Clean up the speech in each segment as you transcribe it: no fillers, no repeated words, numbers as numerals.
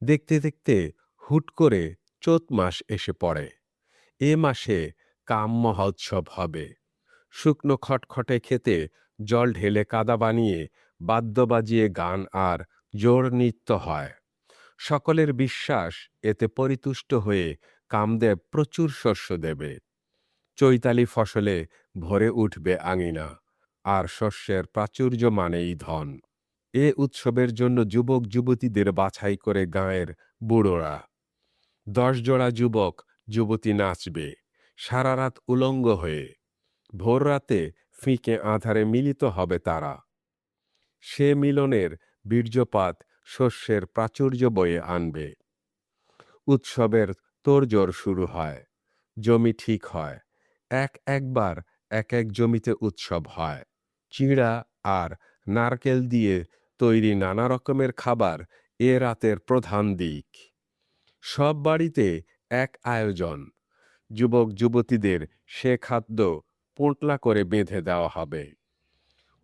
দেখতে দেখতে হুট করে চৈত মাস এসে পড়ে। এ মাসে কাম মহোৎসব হবে। শুকনো খটখটে খেতে জল ঢেলে কাদা বানিয়ে বাদ্য বাজিয়ে গান আর জোর নৃত্য হয়। সকলের বিশ্বাস এতে পরিতুষ্ট হয়ে কামদেব প্রচুর শস্য দেবে। চৈতালি ফসলে ভরে উঠবে আঙিনা, আর শস্যের প্রাচুর্য মানেই ধন। এ উৎসবের জন্য যুবক যুবতীদের বাছাই করে গাঁয়ের বুড়োরা। 10 জোড়া যুবক যুবতী নাচবে সারা রাত উলঙ্গ হয়ে। ভোর রাতে ফিকে আঁধারে মিলিত হবে তারা। সে মিলনের বীর্যপাত শস্যের প্রাচুর্য বয়ে আনবে। উৎসবের তোড়জোড় শুরু হয়। জমি ঠিক হয়। একবার এক এক জমিতে উৎসব হয়। চিড়া আর নারকেল দিয়ে তৈরি নানা রকমের খাবার এ রাতের প্রধান দিক। সব বাড়িতে এক আয়োজন। যুবক যুবতীদের সে খাদ্য পোঁটলা করে বেঁধে দেওয়া হবে।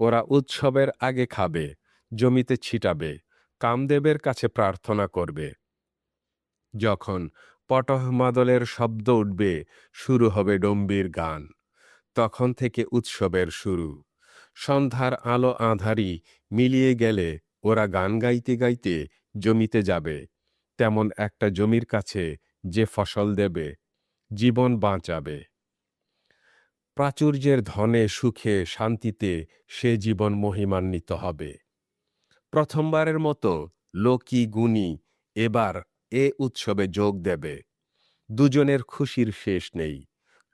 ওরা উৎসবের আগে খাবে, জমিতে ছিটাবে, কামদেবের কাছে প্রার্থনা করবে। যখন পটহমাদলের শব্দ উঠবে, শুরু হবে ডম্বির গান। তখন থেকে উৎসবের শুরু। সন্ধ্যার আলো আঁধারি মিলিয়ে গেলে ওরা গান গাইতে গাইতে জমিতে যাবে। তেমন একটা জমির কাছে যে ফসল দেবে, জীবন বাঁচাবে। প্রাচুর্যের ধনে সুখে শান্তিতে সে জীবন মহিমান্বিত হবে। প্রথমবারের মতো লোকি গুণী এবার এ উৎসবে যোগ দেবে। দুজনের খুশির শেষ নেই।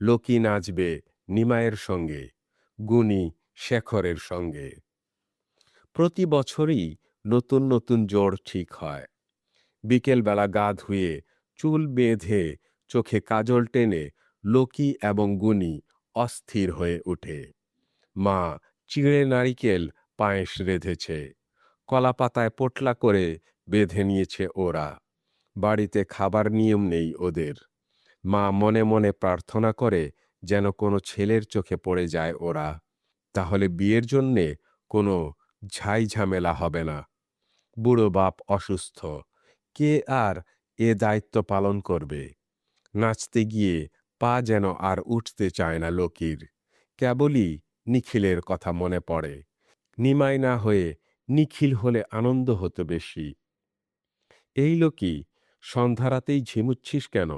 লোকি নাচবে নিমাইয়ের সঙ্গে, গুণী শেখরের সঙ্গে। প্রতি বছরই নতুন নতুন জোড় ঠিক হয়। বিকেলবেলা গা ধুয়ে চুল বেঁধে চোখে কাজল টেনে লোকি এবং গুণী অস্থির হয়ে ওঠে। মা চিঁড়ে নারিকেল পায়েস রেঁধেছে। কলাপাতায় পোটলা করে বেঁধে নিয়েছে ওরা। বাড়িতে খাবার নিয়ম নেই ওদের। মা মনে মনে প্রার্থনা করে যেন কোনো ছেলের চোখে পড়ে যায় ওরা। তাহলে বিয়ের জন্যে কোনো ঝাই ঝামেলা হবে না। বুড়ো বাপ অসুস্থ। কে আর এ দায়িত্ব পালন করবে? নাচতে গিয়ে পা যেন আর উঠতে চায় না লোকির। কেবলই নিখিলের কথা মনে পড়ে। নিমাই না হয়ে নিখিল হলে আনন্দ হতো বেশি। এই লোকি, সন্ধ্যারাতেই ঝিমুচ্ছিস কেন?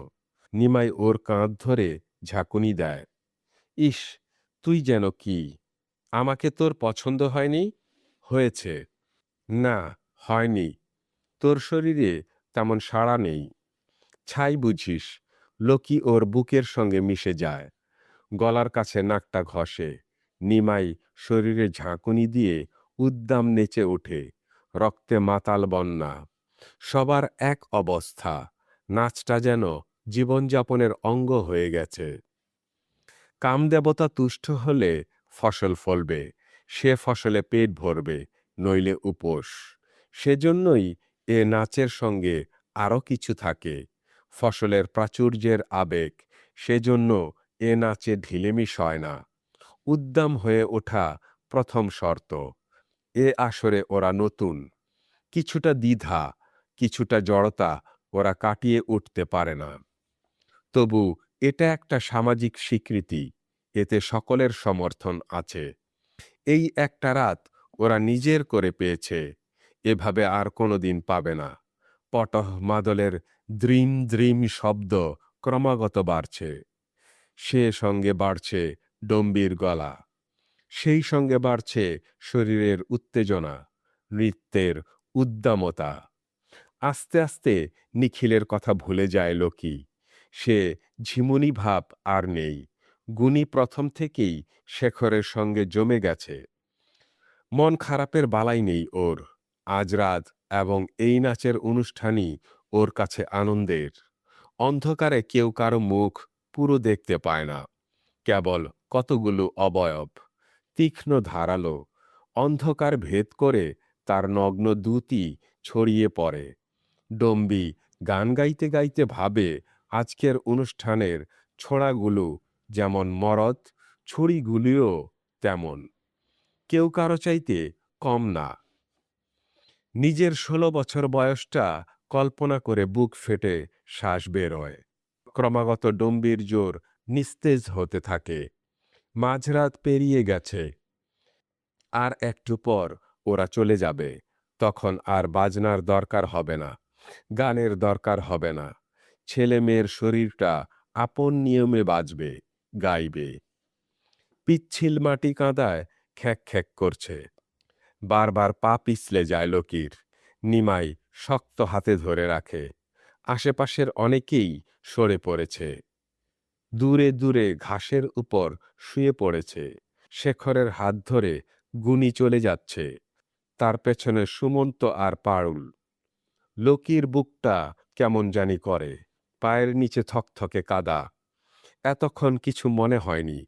নিমাই ওর কাঁধ ধরে ঝাঁকুনি দেয়। ইস, তুই যেন কি! আমাকে তোর পছন্দ হয়নি? হয়েছে। না, হয়নি। তোর শরীরে তেমন সাড়া নেই। ছাই বুঝিস। লোকি ওর বুকের সঙ্গে মিশে যায়। গলার কাছে নাকটা ঘষে। নিমাই শরীরে ঝাঁকুনি দিয়ে উদ্দাম নেচে ওঠে। রক্তে মাতাল বন্যা। সবার এক অবস্থা। নাচটা যেন জীবনযাপনের অঙ্গ হয়ে গেছে। কামদেবতা তুষ্ট হলে ফসল ফলবে। সে ফসলে পেট ভরবে, নইলে উপোস। সেজন্যই এ নাচের সঙ্গে আরও কিছু থাকে। ফসলের প্রাচুর্যের আবেগ। সেজন্য এ নাচে ঢিলেমিশ হয় না। উদ্দাম হয়ে ওঠা প্রথম শর্ত। এ আসরে ওরা নতুন। কিছুটা দ্বিধা, কিছুটা জড়তা ওরা কাটিয়ে উঠতে পারে না। তবু এটা একটা সামাজিক স্বীকৃতি। এতে সকলের সমর্থন আছে। এই একটা রাত ওরা নিজের করে পেয়েছে। এভাবে আর কোনোদিন পাবে না। পটহ মাদলের দ্রিম দ্রিম শব্দ ক্রমাগত বাড়ছে। সে সঙ্গে বাড়ছে ডম্বির গলা। সেই সঙ্গে বাড়ছে শরীরের উত্তেজনা, নৃত্যের উদ্দামতা। আস্তে আস্তে নিখিলের কথা ভুলে যায় লোকি। সে ঝিমুনি ভাব আর নেই। গুণী প্রথম থেকেই শেখরের সঙ্গে জমে গেছে। মন খারাপের বালাই নেই ওর। আজ রাত এবং এই নাচের অনুষ্ঠানই ওর কাছে আনন্দের। অন্ধকারে কেউ কারো মুখ পুরো দেখতে পায় না। কেবল কতগুলো অবয়ব, তীক্ষ্ণ ধারালো। অন্ধকার ভেদ করে তার নগ্ন দুটি ছড়িয়ে পড়ে। ডম্বি গান গাইতে গাইতে ভাবে আজকের অনুষ্ঠানের ছোড়াগুলো যেমন মরদ, ছুরিগুলিও তেমন। কেউ কারো চাইতে কম না। নিজের 16 বছর বয়সটা কল্পনা করে বুক ফেটে শ্বাস বেরোয়। ক্রমাগত ডম্বির জোর নিস্তেজ হতে থাকে। মাঝরাত পেরিয়ে গেছে। আর একটু পর ওরা চলে যাবে। তখন আর বাজনার দরকার হবে না, গানের দরকার হবে না। ছেলে মেয়ের শরীরটা আপন নিয়মে বাজবে, গাইবে। পিচ্ছিল মাটি কাঁদায় খ্যাক খ্যাক করছে। বারবার পা পিছলে যায় লোকির। নিমাই শক্ত হাতে ধরে রাখে। আশেপাশের অনেকেই সরে পড়েছে। দূরে দূরে ঘাসের উপর শুয়ে পড়েছে। শেখরের হাত ধরে গুনি চলে যাচ্ছে। তার পেছনে সুমন্ত আর পারুল। লোকির বুকটা কেমন জানি করে। পায়ের নিচে থকথকে কাদা। এতক্ষণ কিছু মনে হয়নি।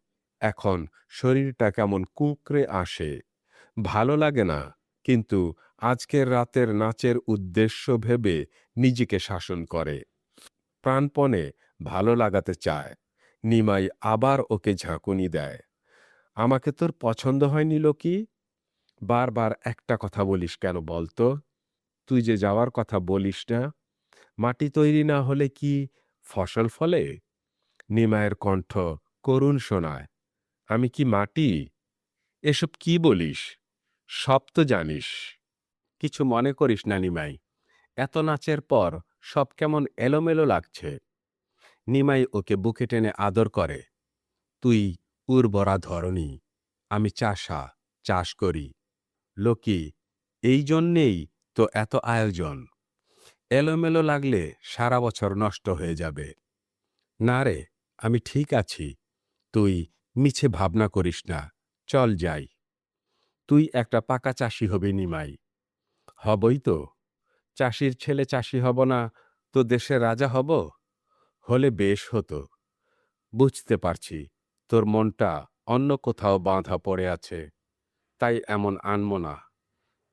এখন শরীরটা কেমন কুঁকড়ে আসে। ভালো লাগে না, কিন্তু আজকের রাতের নাচের উদ্দেশ্য ভেবে নিজেকে শাসন করে। প্রাণপণে ভালো লাগাতে চায়। নিমাই আবার ওকে ঝাঁকুনি দেয়। আমাকে তোর পছন্দ হয়নি লোকি? বারবার একটা কথা বলিস কেন বলতো? তুই যে যাওয়ার কথা বলিস না, মাটি তৈরি না হলে কি ফসল ফলে? নিমায়ের কণ্ঠ করুণ শোনায়। আমি কি মাটি? এসব কি বলিস? সব তো জানিস। কিছু মনে করিস না নিমাই। এত নাচের পর সব কেমন এলোমেলো লাগছে। নিমাই ওকে বুকে টেনে আদর করে। তুই উর্বরা ধরনী, আমি চাষা, চাষ করি। লোকি, এই জন্যেই তো এত আয়োজন। এলোমেলো লাগলে সারা বছর নষ্ট হয়ে যাবে। না রে, আমি ঠিক আছি। তুই মিছে ভাবনা করিস না। চল যাই। তুই একটা পাকা চাষি হবি নিমাই। হবই তো। চাষির ছেলে চাষি হব না তো দেশের রাজা হব? হলে বেশ হতো। বুঝতে পারছি তোর মনটা অন্য কোথাও বাঁধা পড়ে আছে, তাই এমন আনমনা।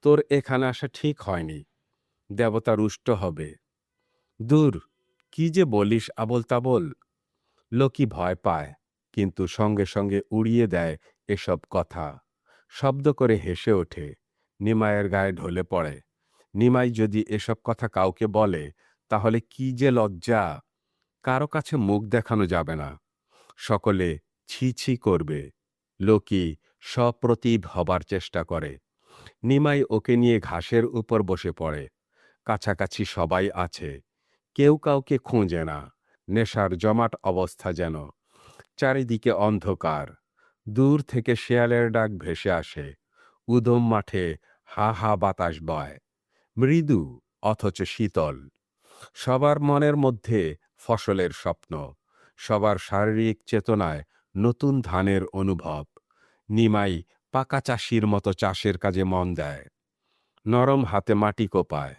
তোর এখানে আসা ঠিক হয়নি। দেবতা রুষ্ট হবে। দূর, কি যে বলিস আবোল তাবোল। লোকি ভয় পায়, কিন্তু সঙ্গে সঙ্গে উড়িয়ে দেয় এসব কথা। শব্দ করে হেসে ওঠে। নিমাইয়ের গায়ে ঢলে পড়ে। নিমাই যদি এসব কথা কাউকে বলে, তাহলে কি যে লজ্জা! কারো কাছে মুখ দেখানো যাবে না। সকলে ছি ছি করবে। লোকি সপ্রতিভ হবার চেষ্টা করে। নিমাই ওকে নিয়ে ঘাসের উপর বসে পড়ে। কাছাকাছি সবাই আছে। কেউ কাউকে খুঁজে না। নেশার জমাট অবস্থা যেন। চারিদিকে অন্ধকার। দূর থেকে শেয়ালের ডাক ভেসে আসে। উদম মাঠে হা হা বাতাস বয়। মৃদু অথচ শীতল। সবার মনের মধ্যে ফসলের স্বপ্ন। সবার শারীরিক চেতনায় নতুন ধানের অনুভব। নিমাই পাকা চাষির মতো চাষের কাজে মন দেয়। নরম হাতে মাটি কোপায়,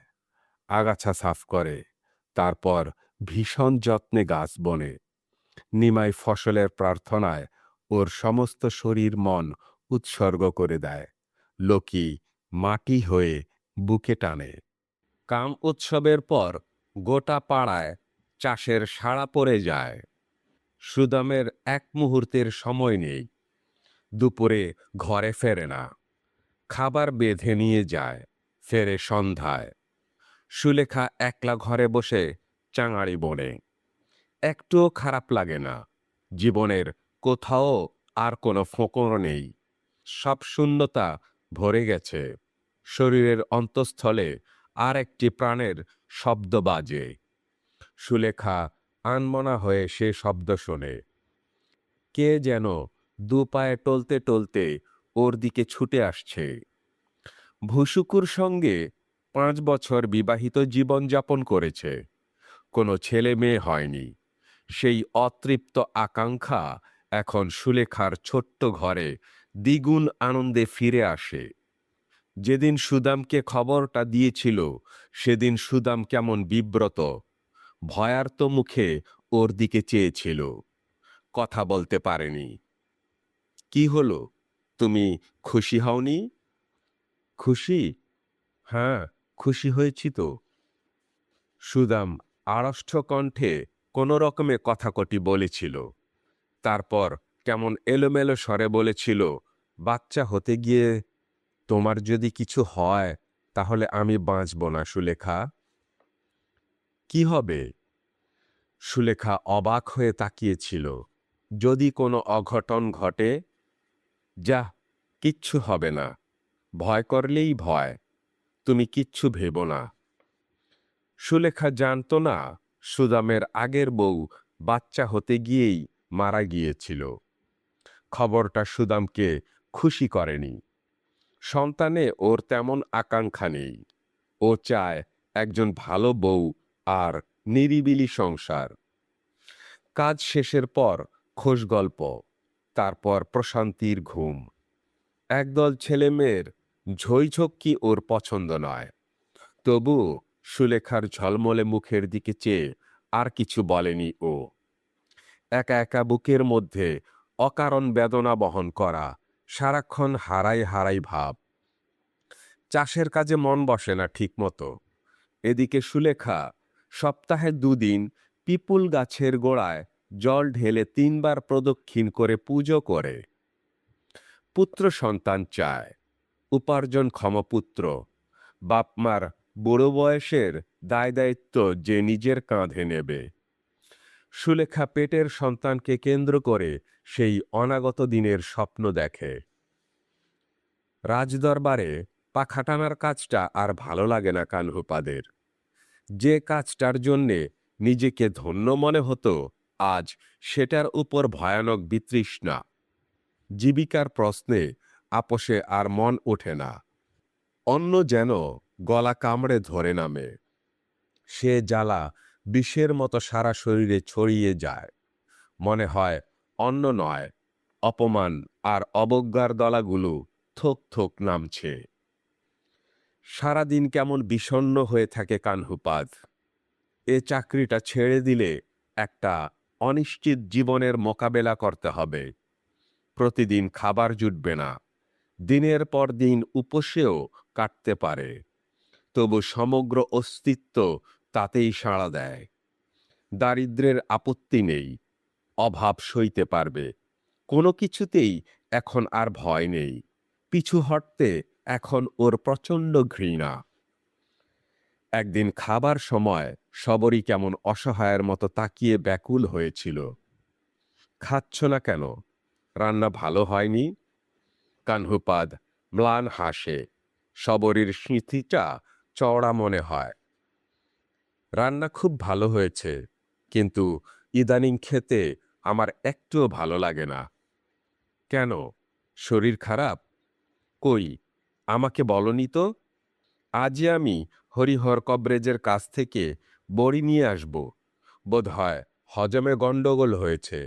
আগাছা সাফ করে, তারপর ভীষণ যত্নে গাছ বনে। নিমাই ফসলের প্রার্থনায় ওর সমস্ত শরীর মন উৎসর্গ করে দেয়। লোকি মাটি হয়ে বুকে টানে। কাম উৎসবের পর গোটা পাড়ায় চাষের সাড়া পড়ে যায়। সুদামের এক মুহূর্তের সময় নেই। দুপুরে ঘরে ফেরে না। খাবার বেঁধে নিয়ে যায়, ফেরে সন্ধ্যায়। সুলেখা একলা ঘরে বসে চাঙাড়ি বোনে। একটুও খারাপ লাগে না। জীবনের কোথাও আর কোনো ফোঁকর নেই। সব শূন্যতা ভরে গেছে। শরীরের অন্তঃস্থলে আর একটি প্রাণের শব্দ বাজে। সুলেখা আনমনা হয়ে সে শব্দ শোনে। কে যেন দু পায়ে টলতে টলতে ওর দিকে ছুটে আসছে। ভুসুকুর সঙ্গে 5 বছর বিবাহিত জীবন যাপন করেছে। কোনো ছেলে মেয়ে হয়নি। সেই অতৃপ্ত আকাঙ্ক্ষা এখন সুলেখার ছোট্ট ঘরে দ্বিগুণ আনন্দে ফিরে আসে। যেদিন সুদামকে খবরটা দিয়েছিল, সেদিন সুদাম কেমন বিব্রত, ভয়ার্ত মুখে ওর দিকে চেয়েছিল। কথা বলতে পারেনি। কি হলো, তুমি খুশি হওনি? খুশি? হ্যাঁ, খুশি হয়েছি তো। সুদাম আড়ষ্ট কণ্ঠে কোনো রকমে কথাকটি বলেছিল। তারপর কেমন এলোমেলো স্বরে বলেছিল, বাচ্চা হতে গিয়ে তোমার যদি কিছু হয়, তাহলে আমি বাঁচব না সুলেখা। কি হবে? সুলেখা অবাক হয়ে তাকিয়েছিল। যদি কোনো অঘটন ঘটে? যা, কিচ্ছু হবে না। ভয় করলেই ভয়। তুমি কিচ্ছু ভেবো না। সুলেখা জানত না সুদামের আগের বউ বাচ্চা হতে গিয়েই মারা গিয়েছিল। খবরটা সুদামকে খুশি করেনি। সন্তানে ওর তেমন আকাঙ্ক্ষা নেই। ও চায় একজন ভালো বউ আর নিরিবিলি সংসার। কাজ শেষের পর খোশ গল্প, তারপর প্রশান্তির ঘুম। একদল ছেলেমেয়ের ঝইঝক্কি ওর পছন্দ নয়। তবু সুলেখার ঝলমলে মুখের দিকে চেয়ে আর কিছু বলেনি ও। একা একা বুকের মধ্যে অকারণ বেদনা বহন করা, সারাক্ষণ হারাই হারাই ভাব। চাষের কাজে মন বসে না ঠিক মতো। এদিকে সুলেখা সপ্তাহে 2 দিন পিপুল গাছের গোড়ায় জল ঢেলে 3 বার প্রদক্ষিণ করে পুজো করে। পুত্র সন্তান চায়, উপার্জনক্ষম পুত্র। বাপমার বুড়ো বয়সের দায় দায়িত্ব যে নিজের কাঁধে নেবে। সুলেখা পেটের সন্তানকে কেন্দ্র করে সেই অনাগত দিনের স্বপ্ন দেখে। রাজদরবারে পাখা টানার কাজটা আর ভালো লাগে না কানহুপাদের। যে কাজটার জন্যে নিজেকে ধন্য মনে হতো, আজ সেটার উপর ভয়ানক বিতৃষ্ণা। জীবিকার প্রশ্নে আপোষে আর মন ওঠে না। অন্য যেন গলা কামড়ে ধরে নামে। সে জ্বালা বিষের মতো সারা শরীরে ছড়িয়ে যায়। মনে হয় অন্ন নয়, অপমান আর অবজ্ঞার দলাগুলো থোক থোক নামছে। সারাদিন কেমন বিষণ্ণ হয়ে থাকে কানহুপাদ। এ চাকরিটা ছেড়ে দিলে একটা অনিশ্চিত জীবনের মোকাবেলা করতে হবে। প্রতিদিন খাবার জুটবে না। দিনের পর দিন উপসেও কাটতে পারে। তবু সমগ্র অস্তিত্ব তাতেই সাড়া দেয়। দারিদ্র্যের আপত্তি নেই, অভাব সইতে পারবে। কোনো কিছুতেই এখন আর ভয় নেই। পিছু হটতে এখন ওর প্রচণ্ড ঘৃণা। একদিন খাবার সময় সবরই কেমন অসহায়ের মতো তাকিয়ে ব্যাকুল হয়েছিল। খাচ্ছ না কেন? রান্না ভালো হয়নি? কানহুপাদ ম্লান হাসে। সবরীর স্মৃতিটা চওড়া মনে হয়। রান্না খুব ভালো হয়েছে, কিন্তু ইদানিং খেতে আমার একটুও ভালো লাগে না। কেন? শরীর খারাপ? কই, আমাকে বলনি তো। আজই আমি হরিহর কবরেজের কাছ থেকে বড়ি নিয়ে আসব। বোধহয় হজমে গণ্ডগোল হয়েছে।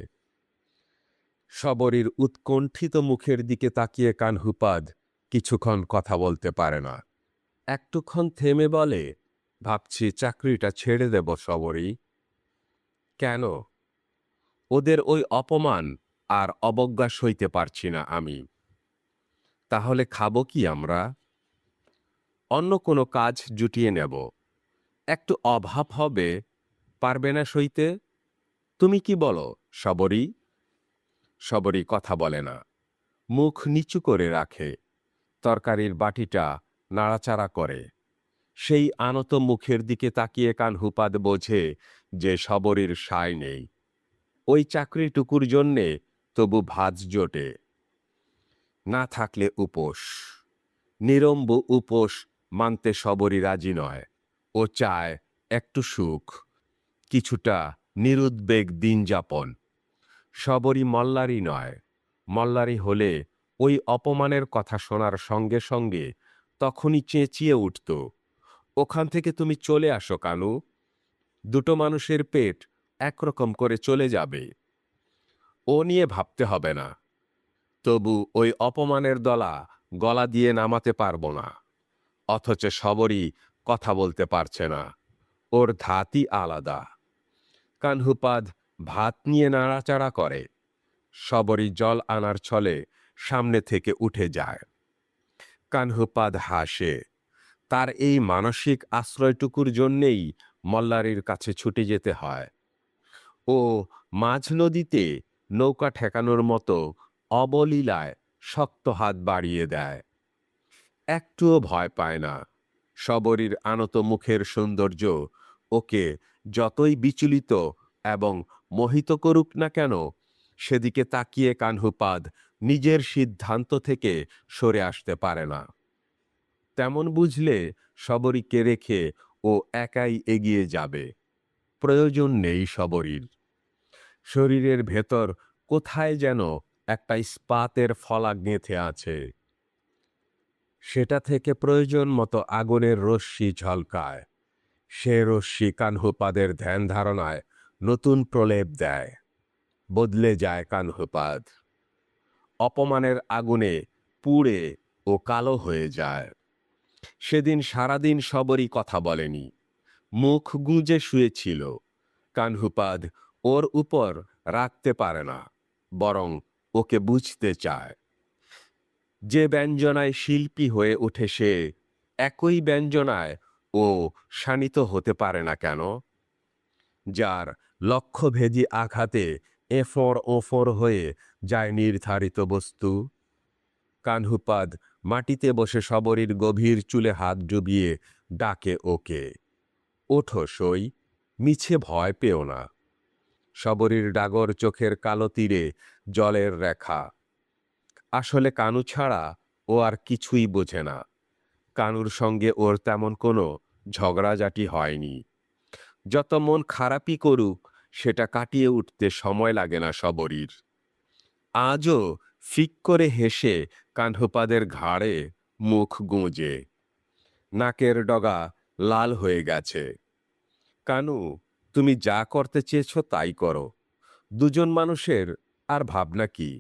সবরীর উৎকণ্ঠিত মুখের দিকে তাকিয়ে কানহুপাদ কিছুক্ষণ কথা বলতে পারে না। একটুক্ষণ থেমে বলে, ভাবছি চাকরিটা ছেড়ে দেব সবরী। কেন? ওদের ওই অপমান আর অবজ্ঞা সইতে পারছি না আমি। তাহলে খাবো কি আমরা? অন্য কোনো কাজ জুটিয়ে নেব। একটু অভাব হবে, পারবে না সইতে? তুমি কি বলো সবরী? সবরী কথা বলে না, মুখ নিচু করে রাখে। তরকারির বাটিটা নাড়াচাড়া করে। সেই আনত মুখের দিকে তাকিয়ে কানহুপাদ বোঝে যে সবরীর সায় নেই। ওই চাকরিটুকুর জন্যে তবু ভাজ জোটে। না থাকলে উপোস। নিরম্ব উপোস মানতে সবরই রাজি নয়। ও চায় একটু সুখ, কিছুটা নিরুদ্বেগ দিন যাপন। সবরই মল্লারি নয়। মল্লারি হলে ওই অপমানের কথা শোনার সঙ্গে সঙ্গে তখনই চেঁচিয়ে উঠত, ওখান থেকে তুমি চলে আসো কানু। দুটো মানুষের পেট একরকম করে চলে যাবে। ও নিয়ে ভাবতে হবে না। তবু ওই অপমানের দলা গলা দিয়ে নামাতে পারবো না। অথচ সবরই কথা বলতে পারছে না। ওর ধাতই আলাদা। কানহুপাদ ভাত নিয়ে নাড়াচাড়া করে। সবরই জল আনার ছলে সামনে থেকে উঠে যায়। কানহুপাদ হাসে। তার এই মানসিক আশ্রয়টুকুর জন্যেই মল্লারির কাছে ছুটে যেতে হয়। ও মাঝ নদীতে নৌকা ঠেকানোর মতো অবলীলায় শক্ত হাত বাড়িয়ে দেয়। একটুও ভয় পায় না। সবরীর আনত মুখের সৌন্দর্য ওকে যতই বিচলিত এবং মোহিত করুক না কেন, সেদিকে তাকিয়ে কানহুপাদ নিজের সিদ্ধান্ত থেকে সরে আসতে পারে না। তেমন বুঝলে শবরীকে রেখে ও একাই এগিয়ে যাবে। প্রয়োজন নেই শবরীর। শরীরের ভেতর কোথায় যেন একটা ইস্পাতের ফলা গেঁথে আছে, সেটা থেকে প্রয়োজন মতো আগুনের রশ্মি ঝলকায়। সে রশ্মি কানহুপাদের ধ্যান ধারণায় নতুন প্রলেপ দেয়। বদলে যায় কানহুপাদ। অপমানের আগুনে পুড়ে ও কালো হয়ে যায়। সেদিন সারাদিন শবরী কথা বলেনি, মুখ গুঁজে শুয়েছিল। কানহুপাদ ওর উপর রাখতে পারে না, বরং ওকে বুঝতে চায়। যে ব্যঞ্জনায় শিল্পী হয়ে ওঠে সে, একই ব্যঞ্জনায় ও শানিত হতে পারে না কেন? যার লক্ষ্যভেদী আঘাতে এফর ওফর হয়ে যায় নির্ধারিত বস্তু। কানহুপাদ মাটিতে বসে শবরীর গভীর চুলে হাত ডুবিয়ে ডাকে ওকে, ওঠো সই, মিছে ভয় পেও না। শবরীর ডাগর চোখের কালো তীরে জলের রেখা। আসলে কানু ছাড়া ও আর কিছুই বোঝে না। কানুর সঙ্গে ওর তেমন কোনো ঝগড়াঝাটি হয়নি। যত মন খারাপই করুক, সেটা কাটিয়ে উঠতে সময় লাগে না শবরীর। আজও ফিক করে হেসে কানহুপাদের ঘাড়ে মুখ গুঁজে। নাকের ডগা লাল হয়ে গেছে। কানু, তুমি যা করতে চেয়েছ তাই করো। দুজন মানুষের আর ভাবনা কি,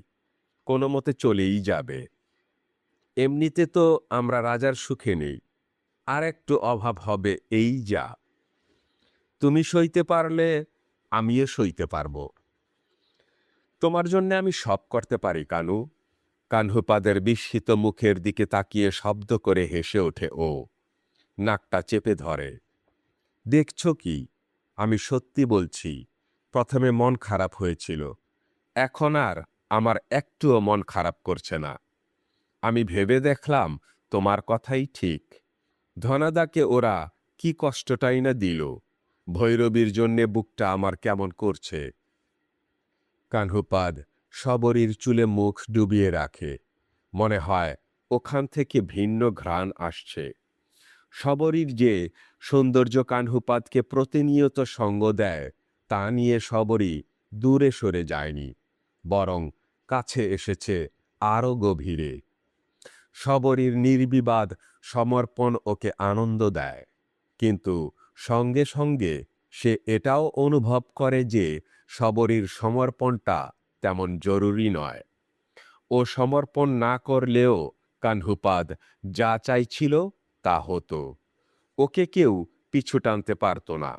কোনো মতে চলেই যাবে। এমনিতে তো আমরা রাজার সুখে নেই, আর একটু অভাব হবে এই যা। তুমি সইতে পারলে আমিও সইতে পারবো। তোমার জন্য আমি সব করতে পারি কানু। কানহুপাদের বিস্মিত মুখের দিকে তাকিয়ে শব্দ করে হেসে ওঠে ও, নাকটা চেপে ধরে। দেখছ কি, আমি সত্যি বলছি, প্রথমে মন খারাপ হয়েছিল, এখন আর আমার একটুও মন খারাপ করছে না। আমি ভেবে দেখলাম তোমার কথাই ঠিক। ধনাদাকে ওরা কি কষ্টটাই না দিল। ভৈরবীর জন্যে বুকটা আমার কেমন করছে। কানহুপাদ শবরীর চুলে মুখ ডুবিয়ে রাখে। মনে হয় ওখান থেকে ভিন্ন ঘ্রাণ আসছে। শবরীর যে সৌন্দর্য কানহুপাদকে প্রতিনিয়ত সঙ্গ দেয়, তা নিয়ে শবরী দূরে সরে যায়নি, বরং কাছে এসেছে আরও গভীরে। শবরীর নির্বিবাদ সমর্পণ ওকে আনন্দ দেয়, কিন্তু সঙ্গে সঙ্গে সে এটাও অনুভব করে যে শবরীর সমর্পণটা তেমন জরুরি নয়। ও সমর্পণ না করলেও কানহুপাদ যা চাইছিল তা হতো। ওকে কেউ পিছু টানতে পারত না।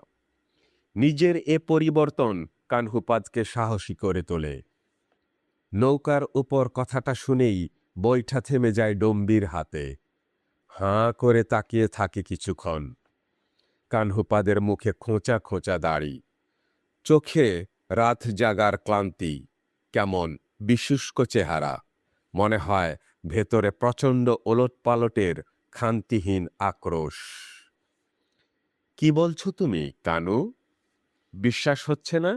নিজের এ পরিবর্তন কানহুপাদকে সাহসী করে তোলে। নৌকার উপর কথাটা শুনেই বৈঠা থেমে যায় ডম্বির হাতে। হাঁ করে তাকিয়ে থাকে কিছুক্ষণ। কানহুপাদের মুখে খোঁচা খোঁচা দাড়ি, চোখে রাত জাগার ক্লান্তি, কেমন বিশুষ্ক চেহারা। মনে হয় ভেতরে প্রচণ্ড ওলটপালটের ক্ষান্তিহীন আক্রোশ। কি বলছো তুমি কানু? বিশ্বাস হচ্ছে না?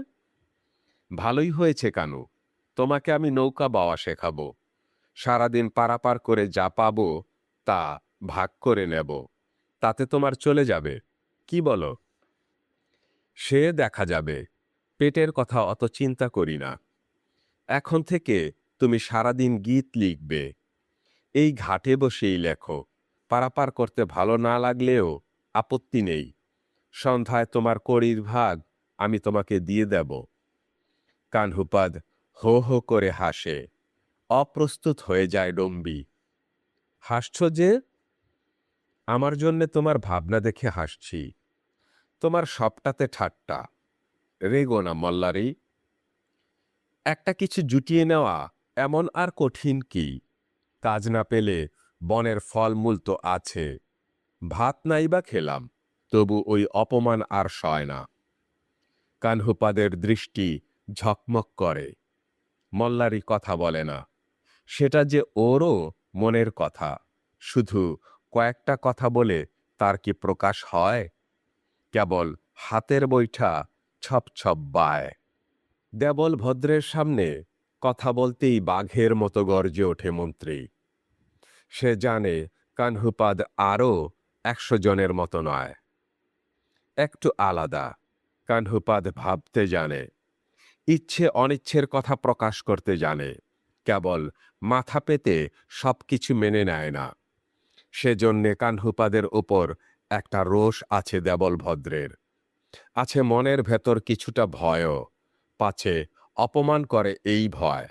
ভালোই হয়েছে কানু, তোমাকে আমি নৌকা বাওয়া শেখাবো। সারাদিন পারাপার করে যা পাবো তা ভাগ করে নেব, তাতে তোমার চলে যাবে। কি বলো? সে দেখা যাবে, পেটের কথা অত চিন্তা করি না। এখন থেকে তুমি সারাদিন গীত লিখবে, এই ঘাটে বসেই লেখো। পারাপার করতে ভালো না লাগলেও আপত্তি নেই। সন্ধ্যায় তোমার কড়ির ভাগ আমি তোমাকে দিয়ে দেব। কানহুপাদ হো হো করে হাসে। অপ্রস্তুত হয়ে যায় ডম্বি। হাসছ যে? আমার জন্যে তোমার ভাবনা দেখে হাসছি। তোমার সবটাতে ঠাট্টা। রেগো না মল্লারি। একটা কিছু জুটিয়ে নেওয়া এমন আর কঠিন কি? কাজ না পেলে বনের ফলমূল তো আছে। ভাত নাই বা খেলাম, তবু ওই অপমান আর সয় না। কানহুপাদের দৃষ্টি ঝকমক করে। মল্লারি কথা বলে না, সেটা যে ওরও মনের কথা। শুধু কয়েকটা কথা বলে তার কি প্রকাশ হয়? কেবল হাতের বৈঠা ছপ ছপ বায়। দেবল ভদ্রের সামনে কথা বলতেই বাঘের মতো গর্জে ওঠে মন্ত্রী। সে জানে কানহুপাদ আরও 100 জনের মতো নয়, একটু আলাদা। কানহুপাদ ভাবতে জানে, ইচ্ছে অনিচ্ছের কথা প্রকাশ করতে জানে, কেবল মাথা পেতে সবকিছু মেনে নেয় না। সেজন্যে কানহুপাদের ওপর একটা রোষ আছে দেবল ভদ্রের, আছে মনের ভেতর কিছুটা ভয়ও, পাছে অপমান করে এই ভয়।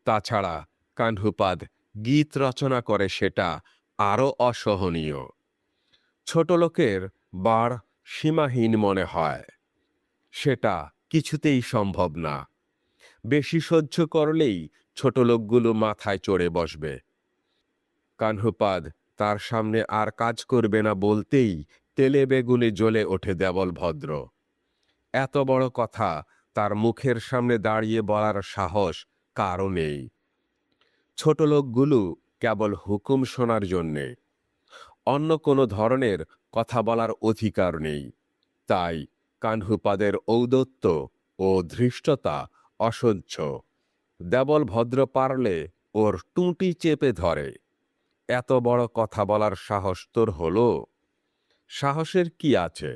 তাছাড়া কানহুপাদ গীত রচনা করে সেটা আরও অসহনীয়। ছোট লোকের বাড় সীমাহীন মনে হয়, সেটা কিছুতেই সম্ভব না। বেশি সহ্য করলেই ছোট লোকগুলো মাথায় চড়ে বসবে। কানহুপাদ তার সামনে আর কাজ করবে না বলতেই তেলে বেগুনে জ্বলে ওঠে দেবল ভদ্র। এত বড় কথা তার মুখের সামনে দাঁড়িয়ে বলার সাহস কারও নেই। ছোট লোকগুলো কেবল হুকুম শোনার জন্যে, অন্য কোনো ধরনের কথা বলার অধিকার নেই। তাই কানহুপাদের ঔদ্ধত্য ও ধৃষ্টতা অসহ্য। দেবল ভদ্র পারলে ওর টুঁটি চেপে ধরে। এত বড় কথা বলার সাহস তোর হলো? সাহসের কি আছে?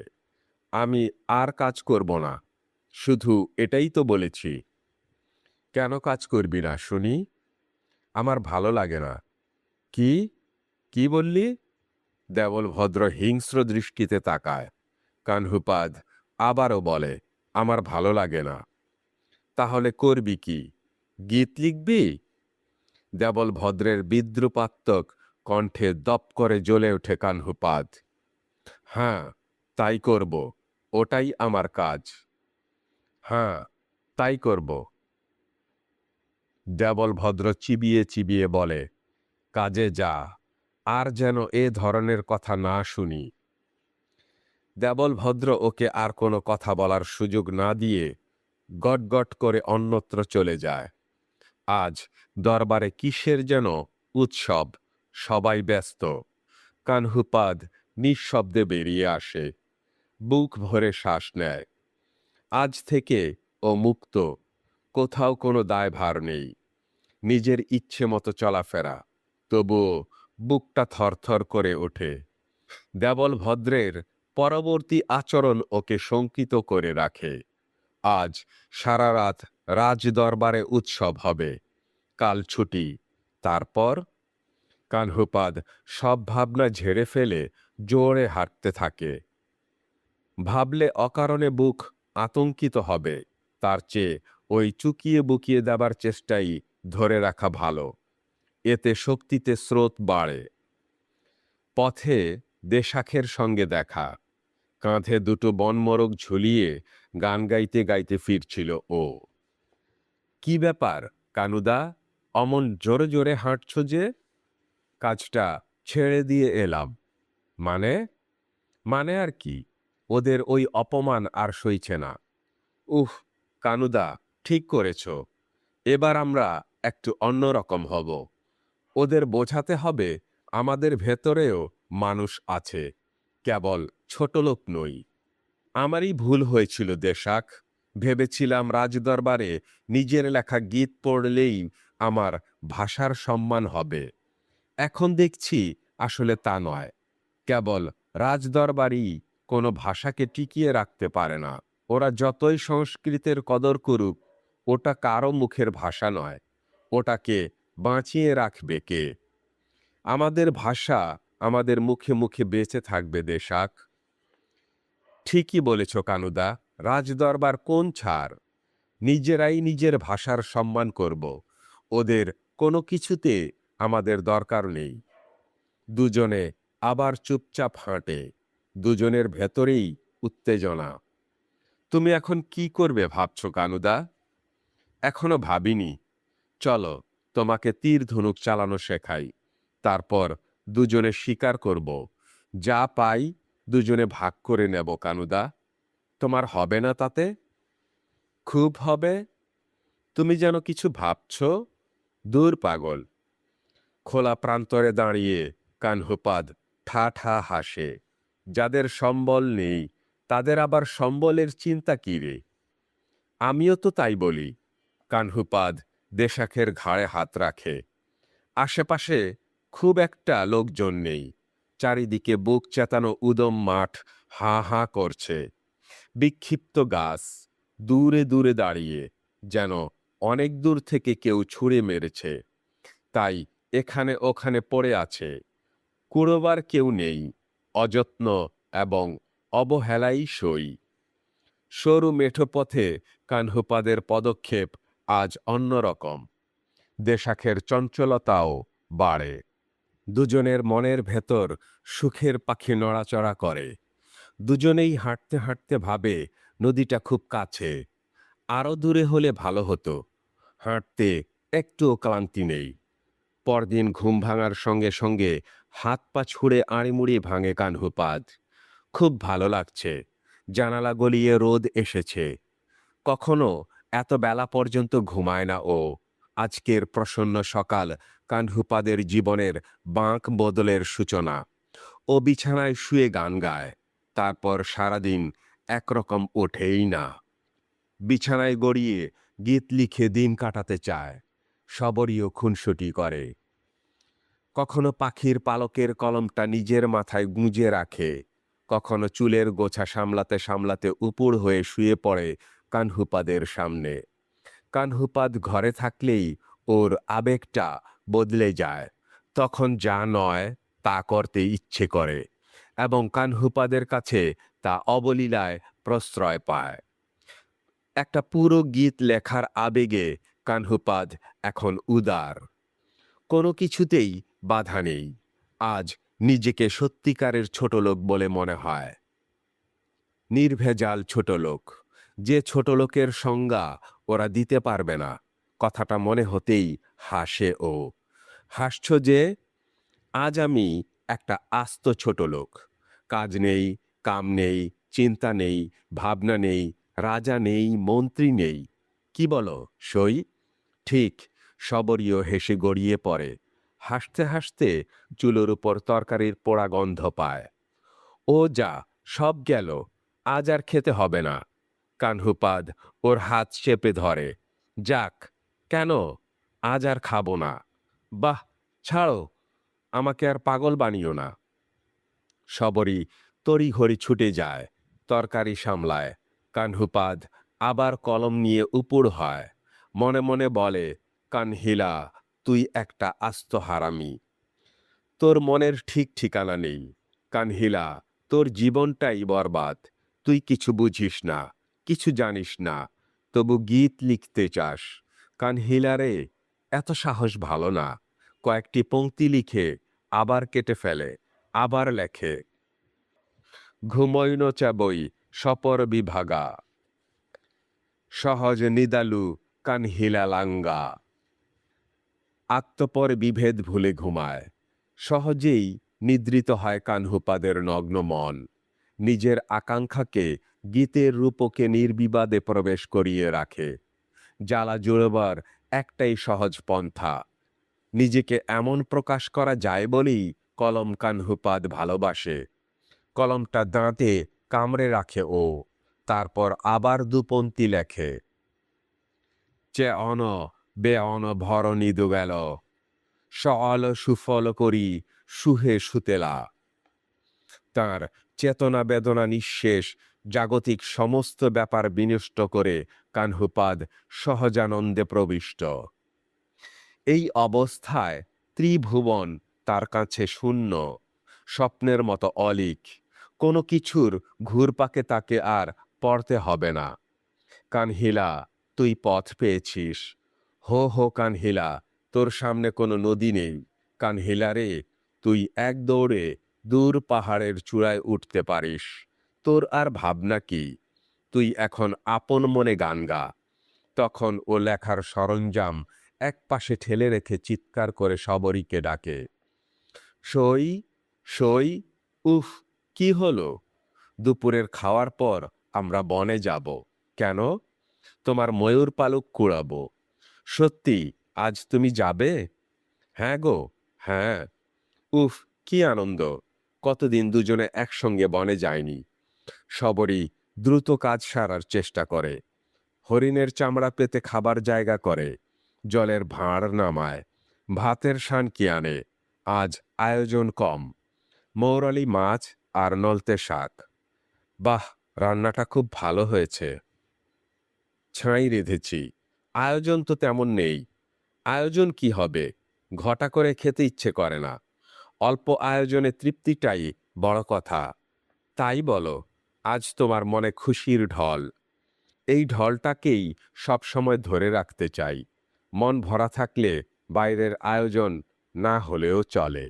আমি আর কাজ করব না, শুধু এটাই তো বলেছি। কেন কাজ করবি না শুনি? আমার ভালো লাগে না। কি কি বললি? দেবল ভদ্র হিংস্র দৃষ্টিতে তাকায়। কানহুপাদ আবারও বলে, আমার ভালো লাগে না। তাহলে করবি কি? গীত লিখবি? দেবল ভদ্রের বিদ্রুপাত্মক কণ্ঠে দপ করে জ্বলে ওঠে কানহুপাদ। হ্যাঁ, তাই করব, ওটাই আমার কাজ। হ্যাঁ, তাই করব। দেবল ভদ্র চিবিয়ে চিবিয়ে বলে, কাজে যা, আর যেন এ ধরনের কথা না শুনি। দেবল ভদ্র ওকে আর কোনো কথা বলার সুযোগ না দিয়ে গটগট করে অন্যত্র চলে যায়। আজ দরবারে কিসের যেন উৎসব, সবাই ব্যস্ত। কানহুপাদ নিঃশব্দে বেরিয়ে আসে, বুক ভরে শ্বাস নেয়। আজ থেকে ও মুক্ত, কোথাও কোনো দায়ভার নেই, নিজের ইচ্ছে মতো চলাফেরা। তবুও বুকটা থরথর করে ওঠে। দেবল ভদ্রের পরবর্তী আচরণ ওকে শঙ্কিত করে রাখে। আজ সারা রাত রাজদরবারে উৎসব হবে, কাল ছুটি, তারপর? কানহুপাদ সব ভাবনা ঝেড়ে ফেলে জোরে হাঁটতে থাকে। ভাবলে অকারণে বুক আতঙ্কিত হবে, তার চেয়ে ওই চুকিয়ে বুকিয়ে দেবার চেষ্টাই ধরে রাখা ভালো। এতে শক্তিতে স্রোত বাড়ে। পথে দেশাখের সঙ্গে দেখা। কাঁধে দুটো বনমোরগ ঝুলিয়ে গান গাইতে গাইতে ফিরছিল ও। কি ব্যাপার কানুদা, অমন জোরে জোরে হাঁটছ যে? কাজটা ছেড়ে দিয়ে এলাম। মানে? মানে আর কি, ওদের ওই অপমান আর সইছে না। উহ, কানুদা, ঠিক করেছ। এবার আমরা একটু অন্যরকম হব। ওদের বোঝাতে হবে আমাদের ভেতরেও মানুষ আছে, কেবল ছোটলোক নই। আমারই ভুল হয়েছিল দেশাক। ভেবেছিলাম রাজদরবারে নিজের লেখা গীত পড়লেই আমার ভাষার সম্মান হবে। এখন দেখছি আসলে তা নয়। কেবল রাজদরবারই কোনো ভাষাকে টিকিয়ে রাখতে পারে না। ওরা যতই সংস্কৃতের কদর করুক, ওটা কারো মুখের ভাষা নয়। ওটাকে বাঁচিয়ে রাখবে কে? আমাদের ভাষা আমাদের মুখে মুখে বেঁচে থাকবে দেশাক। ঠিকই বলেছ কানুদা, রাজদরবার কোন ছাড়? নিজেরাই নিজের ভাষার সম্মান করব। ওদের কোনো কিছুতে আমাদের দরকার নেই। দুজনে আবার চুপচাপ হাঁটে। দুজনের ভেতরেই উত্তেজনা। তুমি এখন কি করবে ভাবছ কানুদা? এখনো ভাবিনি। চলো, তোমাকে তীর ধনুক চালানো শেখাই। তারপর দুজনে শিকার করব। যা পাই দুজনে ভাগ করে নেব কানুদা। তোমার হবে না তাতে? খুব হবে। তুমি যেন কিছু ভাবছ। দূর পাগল। খোলা প্রান্তরে দাঁড়িয়ে কানহুপাদ ঠা ঠা হাসে। যাদের সম্বল নেই তাদের আবার সম্বলের চিন্তা কি রে? আমিও তো তাই বলি। কানহুপাদ দেশাখের ঘাড়ে হাত রাখে। আশেপাশে খুব একটা লোকজন নেই। চারিদিকে বুক চেতানো উদম মাঠ হাঁ হাঁ করছে। বিক্ষিপ্ত গাছ দূরে দূরে দাঁড়িয়ে, যেন অনেক দূর থেকে কেউ ছুঁড়ে মেরেছে, তাই এখানে ওখানে পড়ে আছে। কুড়োবার কেউ নেই। অযত্ন এবং অবহেলাই সই। সরু মেঠো পথে কানহুপাদের পদক্ষেপ আজ অন্যরকম। দেশাখের চঞ্চলতাও বাড়ে। দুজনের মনের ভেতর সুখের পাখি নড়াচড়া করে। দুজনেই হাঁটতে হাঁটতে ভাবে নদীটা খুব কাছে, আরো দূরে হলে ভালো হতো। হাঁটতে একটুও ক্লান্তি নেই। পরদিন ঘুম ভাঙার সঙ্গে সঙ্গে হাত পা ছুঁড়ে আড়িমুড়ি ভাঙে কানহুপাদ। খুব ভালো লাগছে। জানালা গলিয়ে রোদ এসেছে। কখনো এত বেলা পর্যন্ত ঘুমায় না ও। আজকের প্রসন্ন সকাল কানহুপাদের জীবনের বাঁক বদলের সূচনা। ও বিছানায় শুয়ে গান গায়। তারপর সারাদিন একরকম ওঠেই না। বিছানায় গড়িয়ে গীত লিখে দিন কাটাতে চায়। সবরীয় খুনসুটি করে। কখনো পাখির পালকের কলমটা নিজের মাথায় গুঁজে রাখে। কখনো চুলের গোছা সামলাতে সামলাতে উপুড় হয়ে শুয়ে পড়ে কানহুপাদের সামনে। কানহুপাদ ঘরে থাকলেই ওর আবেগটা বদলে যায়। তখন যা নয় তা করতে ইচ্ছে করে, এবং কানহুপাদের কাছে তা অবলীলায় প্রশ্রয় পায়। একটা পুরো গীত লেখার আবেগে কানহুপাদ এখন উদার। কোনো কিছুতেই বাধা নেই। আজ নিজেকে সত্যিকারের ছোট লোক বলে মনে হয়। নির্ভেজাল ছোট লোক। যে ছোট লোকের সংজ্ঞা ওরা দিতে পারবে না, কথাটা মনে হতেই হাসে ও। হাসছ যে? আজ আমি একটা আস্ত ছোট লোক। কাজ নেই, কাম নেই, চিন্তা নেই, ভাবনা নেই, রাজা নেই, মন্ত্রী নেই। কি বলো, সই? ঠিক। সবরীয় হেসে গড়িয়ে পড়ে। হাসতে হাসতে চুলোর উপর তরকারির পোড়া গন্ধ পায়। ও যা, সব গেল, আজ আর খেতে হবে না। কানহুপাদ ওর হাত চেপে ধরে। যাক। কেন? আজ আর খাবো না। বাহ, ছাড়ো, আমাকে আর পাগল বানিও না। সবরই তড়িঘড়ি ছুটে যায়, তরকারি সামলায়। কানহুপাদ আবার কলম নিয়ে উপুড় হয়। মনে মনে বলে, কানহিলা, তুই একটা আস্ত হারামি। তোর মনের ঠিক ঠিকানা নেই। কানহিলা, তোর জীবনটাই বরবাদ। তুই কিছু বুঝিস না, কিছু জানিস না, তবু গীত লিখতে চাস। কানহিলা রে, এত সাহস ভালো না। কয়েকটি পংক্তি লিখে আবার কেটে ফেলে, আবার লেখে। ঘুমৈন চাবই সপর বিভাগা, সহজ নিদালু কানহিলা লাঙ্গা। আত্মপর বিভেদ ভুলে ঘুমায়। সহজেই নিদ্রিত হয় কানহুপাদের নগ্ন মন। নিজের আকাঙ্ক্ষাকে গীতের রূপকে নির্বিবাদে প্রবেশ করিয়ে রাখে। জ্বালা জুড়বার একটাই সহজ পন্থা। নিজেকে এমন প্রকাশ করা যায় বলেই কলম কানহুপাদ ভালোবাসে। কলমটা দাঁতে কামড়ে রাখে ও। তারপর আবার দুপন্থী লেখে। চে অন বে অন ভরণী দু গেল, সল সুফল করি সুহে সুতেলা। তাঁর চেতনা বেদনা নিঃশেষ জাগতিক সমস্ত ব্যাপার বিনষ্ট করে কানহুপাদ সহজানন্দে প্রবিষ্ট। এই অবস্থায় ত্রিভুবন তার কাছে শূন্য, স্বপ্নের মতো অলিক। কোনো কিছুর ঘুরপাকে তাকে আর পড়তে হবে না। কানহিলা, তুই পথ পেয়েছিস। হো হো কানহিলা, তোর সামনে কোনো নদী নেই। কানহিলা রে, তুই এক দৌড়ে দূর পাহাড়ের চূড়ায় উঠতে পারিস। তোর আর ভাবনা কি? তুই এখন আপন মনে গান গা। তখন ও লেখার সরঞ্জাম এক পাশে ঠেলে রেখে চিৎকার করে সবরীকে ডাকে। সই, সই, উফ, কি হলো? দুপুরের খাওয়ার পর আমরা বনে যাব। কেন? তোমার ময়ূর পালক কুড়াবো। সত্যি, আজ তুমি যাবে? হ্যাঁ গো, হ্যাঁ। উফ, কি আনন্দ! কতদিন দুজনে একসঙ্গে বনে যায়নি। শবরী দ্রুত কাজ সারার চেষ্টা করে। হরিণের চামড়া পেতে খাবার জায়গা করে, জলের ভাঁড় নামায়, ভাতের শানকি আনে। আজ আয়োজন কম, মৌরালি মাছ আর নলতে শাক। বাহ, রান্নাটা খুব ভালো হয়েছে। ছাই রেঁধেছি। আয়োজন তো তেমন নেই। আয়োজন কি হবে, ঘটা করে খেতে ইচ্ছে করে না। অল্প আয়োজনে তৃপ্তিটাই বড় কথা। তাই বলো, আজ তোমার মনে খুশির ঢল। এই ঢলটাকেই সবসময় ধরে রাখতে চাই। মন ভরা থাকলে বাইরের আয়োজন না হলেও চলে।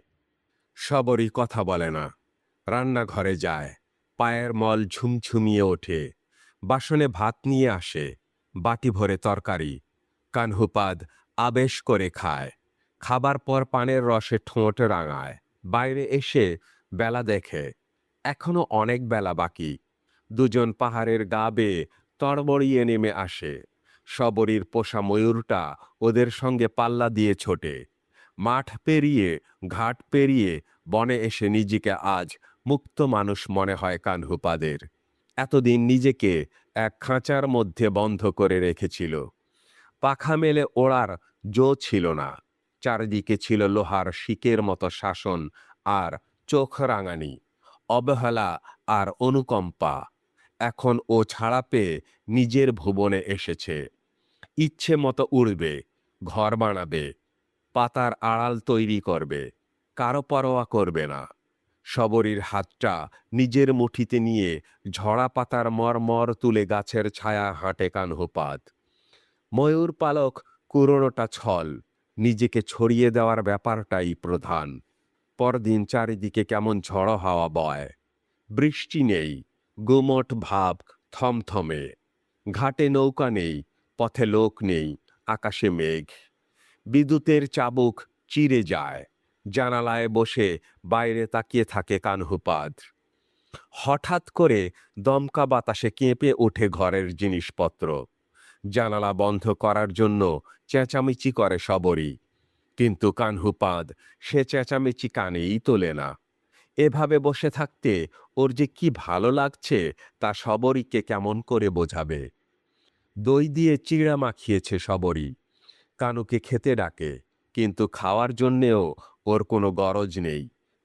শবরী কথা বলে না, রান্নাঘরে যায়। পায়ের মল ঝুমঝুমিয়ে ওঠে। বাসনে ভাত নিয়ে আসে, বাটি ভরে তরকারি। কানহুপাদ আবেশ করে খায়। খাবার পর পানের রসে ঠোঁট রাঙায়। বাইরে এসে বেলা দেখে, এখনো অনেক বেলা বাকি। দুজন পাহাড়ের গা বেয়ে তড়বড়িয়ে নেমে আসে। শবরীর পোষা ময়ূরটা ওদের সঙ্গে পাল্লা দিয়ে ছোটে। মাঠ পেরিয়ে, ঘাট পেরিয়ে বনে এসে নিজেকে আজ মুক্ত মানুষ মনে হয় কানহুপাদের। এতদিন নিজেকে এক খাঁচার মধ্যে বন্ধ করে রেখেছিল। পাখা মেলে ওড়ার জো ছিল না। চারিদিকে ছিল লোহার শিকের মতো শাসন আর চোখ রাঙানি, অবহেলা আর অনুকম্পা। এখন ও ছাড়া পেয়ে নিজের ভুবনে এসেছে। ইচ্ছে মতো উড়বে, ঘর বানাবে, পাতার আড়াল তৈরি করবে, কারো পরোয়া করবে না। শবরীর হাতটা নিজের মুঠিতে নিয়ে ঝরা পাতার মরমর তুলে গাছের ছায়া হাঁটে কানহুপাদ। ময়ূর পালক কুড়োনোটা ছল, নিজেকে ছড়িয়ে দেওয়ার ব্যাপারটাই প্রধান। পরদিন চারিদিকে কেমন ঝড়ো হাওয়া বয়। বৃষ্টি নেই, গুমট ভাব থমথমে। ঘাটে নৌকা নেই, পথে লোক নেই, আকাশে মেঘ। বিদ্যুতের চাবুক চিরে যায়। জানালায় বসে বাইরে তাকিয়ে থাকে কানহুপাদ। হঠাৎ করে দমকা বাতাসে কেঁপে ওঠে ঘরের জিনিসপত্র। জানালা বন্ধ করার জন্য চেঁচামেচি করে শবরী, কিন্তু কানহুপাদ সে চেঁচামেচি কানেই তোলে না। এভাবে বসে থাকতে ওর যে কি ভালো লাগছে তা শবরীকে কেমন করে বোঝাবে। দই দিয়ে চিড়া মাখিয়েছে শবরী, কানুকে খেতে ডাকে, কিন্তু খাওয়ার জন্যেও ওর কোনো গরজ নেই।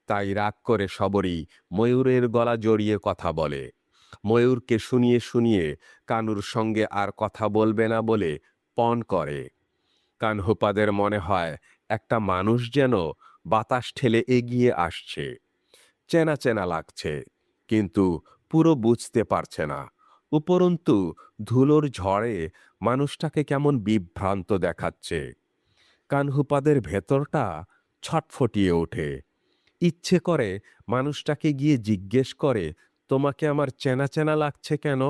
তাই রাগ করে শবরী ময়ূরের গলা জড়িয়ে কথা বলে। ময়ূরকে শুনিয়ে শুনিয়ে কানুর সঙ্গে আর কথা বলবে না বলে পণ করে। কানহুপাদের মনে হয় একটা মানুষ যেন বাতাস ঠেলে এগিয়ে আসছে। চেনা চেনা লাগছে, কিন্তু পুরো বুঝতে পারছে না। উপরন্তু ধুলোর ঝড়ে মানুষটাকে কেমন বিভ্রান্ত দেখাচ্ছে। কানহুপাদের ভেতরটা ছটফটিয়ে ওঠে। ইচ্ছে করে মানুষটাকে গিয়ে জিজ্ঞেস করে, তোমাকে আমার চেনা চেনা লাগছে কেন?